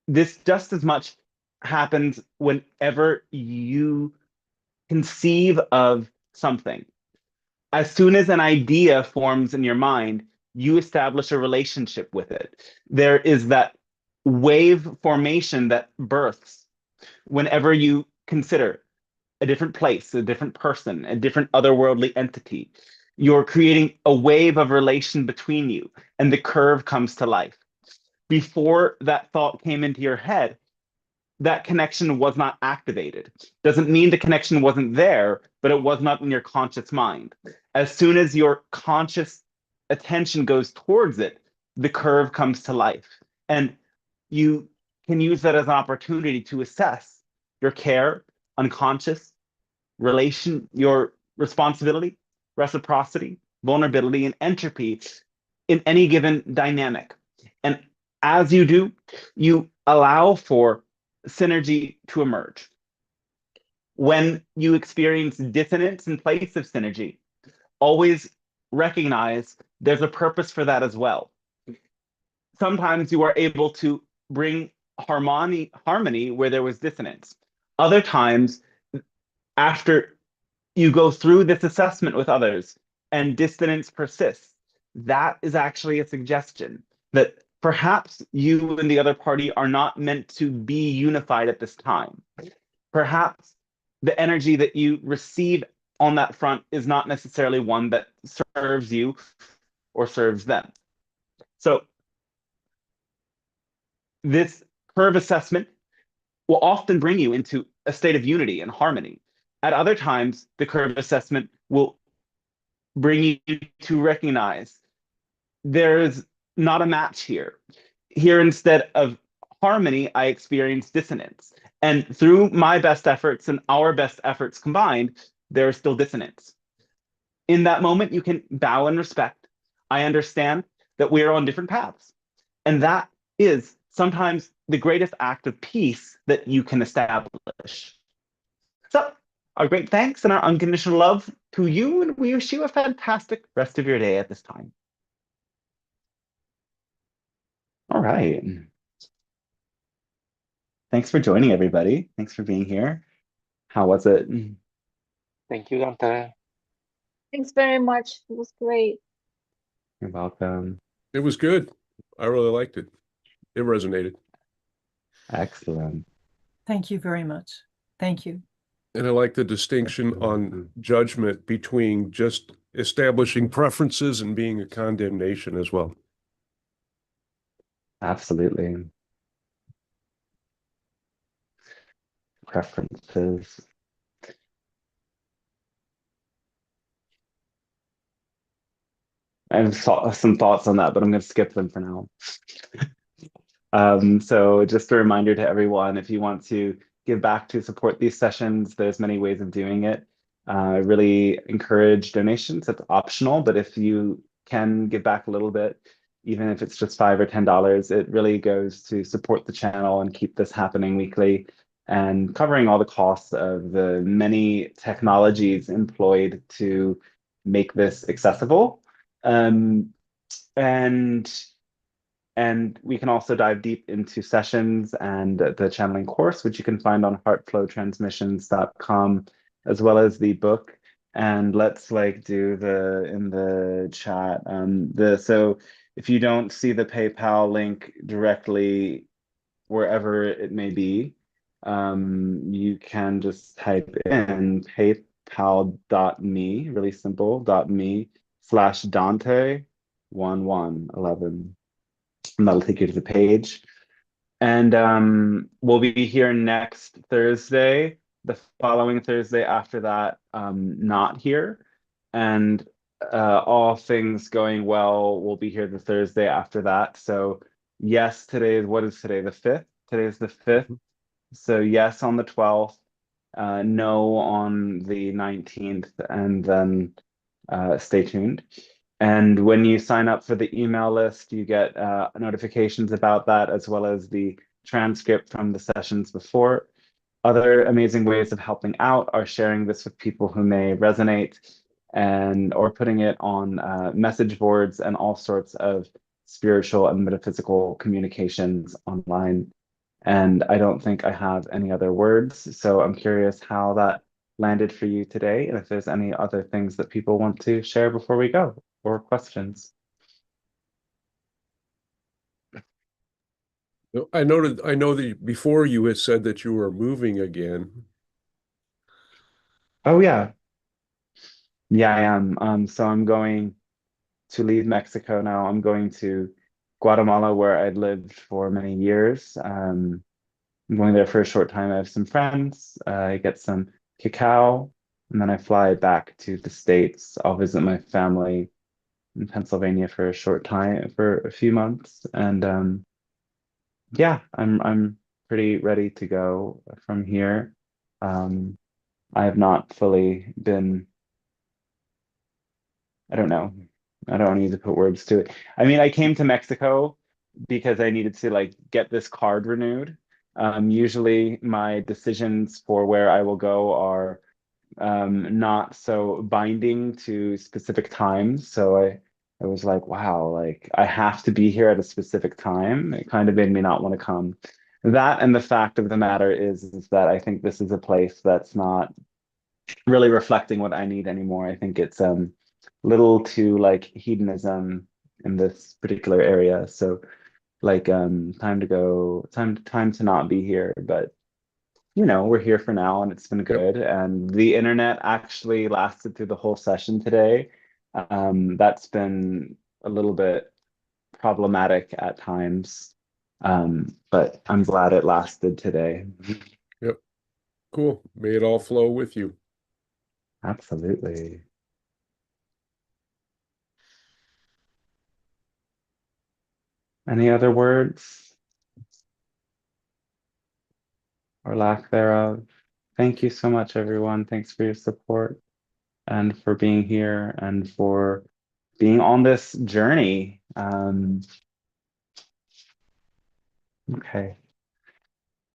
this just as much happens whenever you conceive of something. As soon as an idea forms in your mind, you establish a relationship with it. There is that wave formation that births whenever you consider a different place, a different person, a different otherworldly entity. You're creating a wave of relation between you, and the curve comes to life. Before that thought came into your head, that connection was not activated. Doesn't mean the connection wasn't there, but it was not in your conscious mind. As soon as your conscious attention goes towards it, the curve comes to life. And you can use that as an opportunity to assess your care, unconscious, relation, your responsibility, reciprocity, vulnerability, and entropy in any given dynamic. And as you do, you allow for synergy to emerge. When you experience dissonance in place of synergy, always recognize there's a purpose for that as well. Sometimes you are able to bring harmony where there was dissonance. Other times, after you go through this assessment with others and dissonance persists, that is actually a suggestion that perhaps you and the other party are not meant to be unified at this time. Perhaps the energy that you receive on that front is not necessarily one that serves you or serves them. So this curve assessment will often bring you into a state of unity and harmony. At other times, the curve assessment will bring you to recognize there's not a match here. Here, instead of harmony, I experience dissonance. And through my best efforts and our best efforts combined, there is still dissonance. In that moment, you can bow and respect. I understand that we are on different paths. And that is sometimes the greatest act of peace that you can establish. So, our great thanks and our unconditional love to you, and we wish you a fantastic rest of your day at this time. All right. Thanks for joining, everybody. Thanks for being here. How was it? Thank you, Dante. Thanks very much. It was great. You're welcome. It was good. I really liked it. It resonated. Excellent. Thank you very much. Thank you. And I like the distinction on judgment between just establishing preferences and being a condemnation as well. Absolutely. Preferences. I have some thoughts on that, but I'm going to skip them for now. So just a reminder to everyone, if you want to give back to support these sessions, there's many ways of doing it. I really encourage donations. It's optional, but if you can give back a little bit, even if it's just $5 or $10, it really goes to support the channel and keep this happening weekly and covering all the costs of the many technologies employed to make this accessible. And And we can also dive deep into sessions and the channeling course, which you can find on heartflowtransmissions.com, as well as the book. And let's like do the in the chat. So if you don't see the PayPal link directly wherever it may be, you can just type in paypal.me, really simple, .me/Dante 1111, and that'll take you to the page. And we'll be here next Thursday, the following Thursday after that, not here. And all things going well, we'll be here the Thursday after that. So yes, what is today? The 5th? Today is the 5th. So yes on the 12th, no on the 19th, and then stay tuned. And when you sign up for the email list, you get notifications about that, as well as the transcript from the sessions before. Other amazing ways of helping out are sharing this with people who may resonate, or putting it on message boards and all sorts of spiritual and metaphysical communications online. And I don't think I have any other words, so I'm curious how that landed for you today, and if there's any other things that people want to share before we go, or questions. I know that before you had said that you were moving again. Oh yeah, yeah, I am. So I'm going to leave Mexico now. I'm going to Guatemala, where I'd lived for many years. I'm going there for a short time. I have some friends. I get some cacao, and then I fly back to the States. I'll visit my family in Pennsylvania for a short time, for a few months, and yeah, I'm pretty ready to go from here. Um, I have not fully been. I don't know. I don't need to put words to it. I mean, I came to Mexico because I needed to like get this card renewed. Usually my decisions for where I will go are not so binding to specific times. So I was like, wow, like I have to be here at a specific time. It kind of made me not want to come. That, and the fact of the matter is that I think this is a place that's not really reflecting what I need anymore. I think it's little too like hedonism in this particular area. So like time to go, time to not be here. But we're here for now, and it's been Yep. good. And the internet actually lasted through the whole session today. That's been a little bit problematic at times. But I'm glad it lasted today. Yep. Cool. May it all flow with you. Absolutely. Any other words or lack thereof? Thank you so much, everyone. Thanks for your support and for being here and for being on this journey. Okay.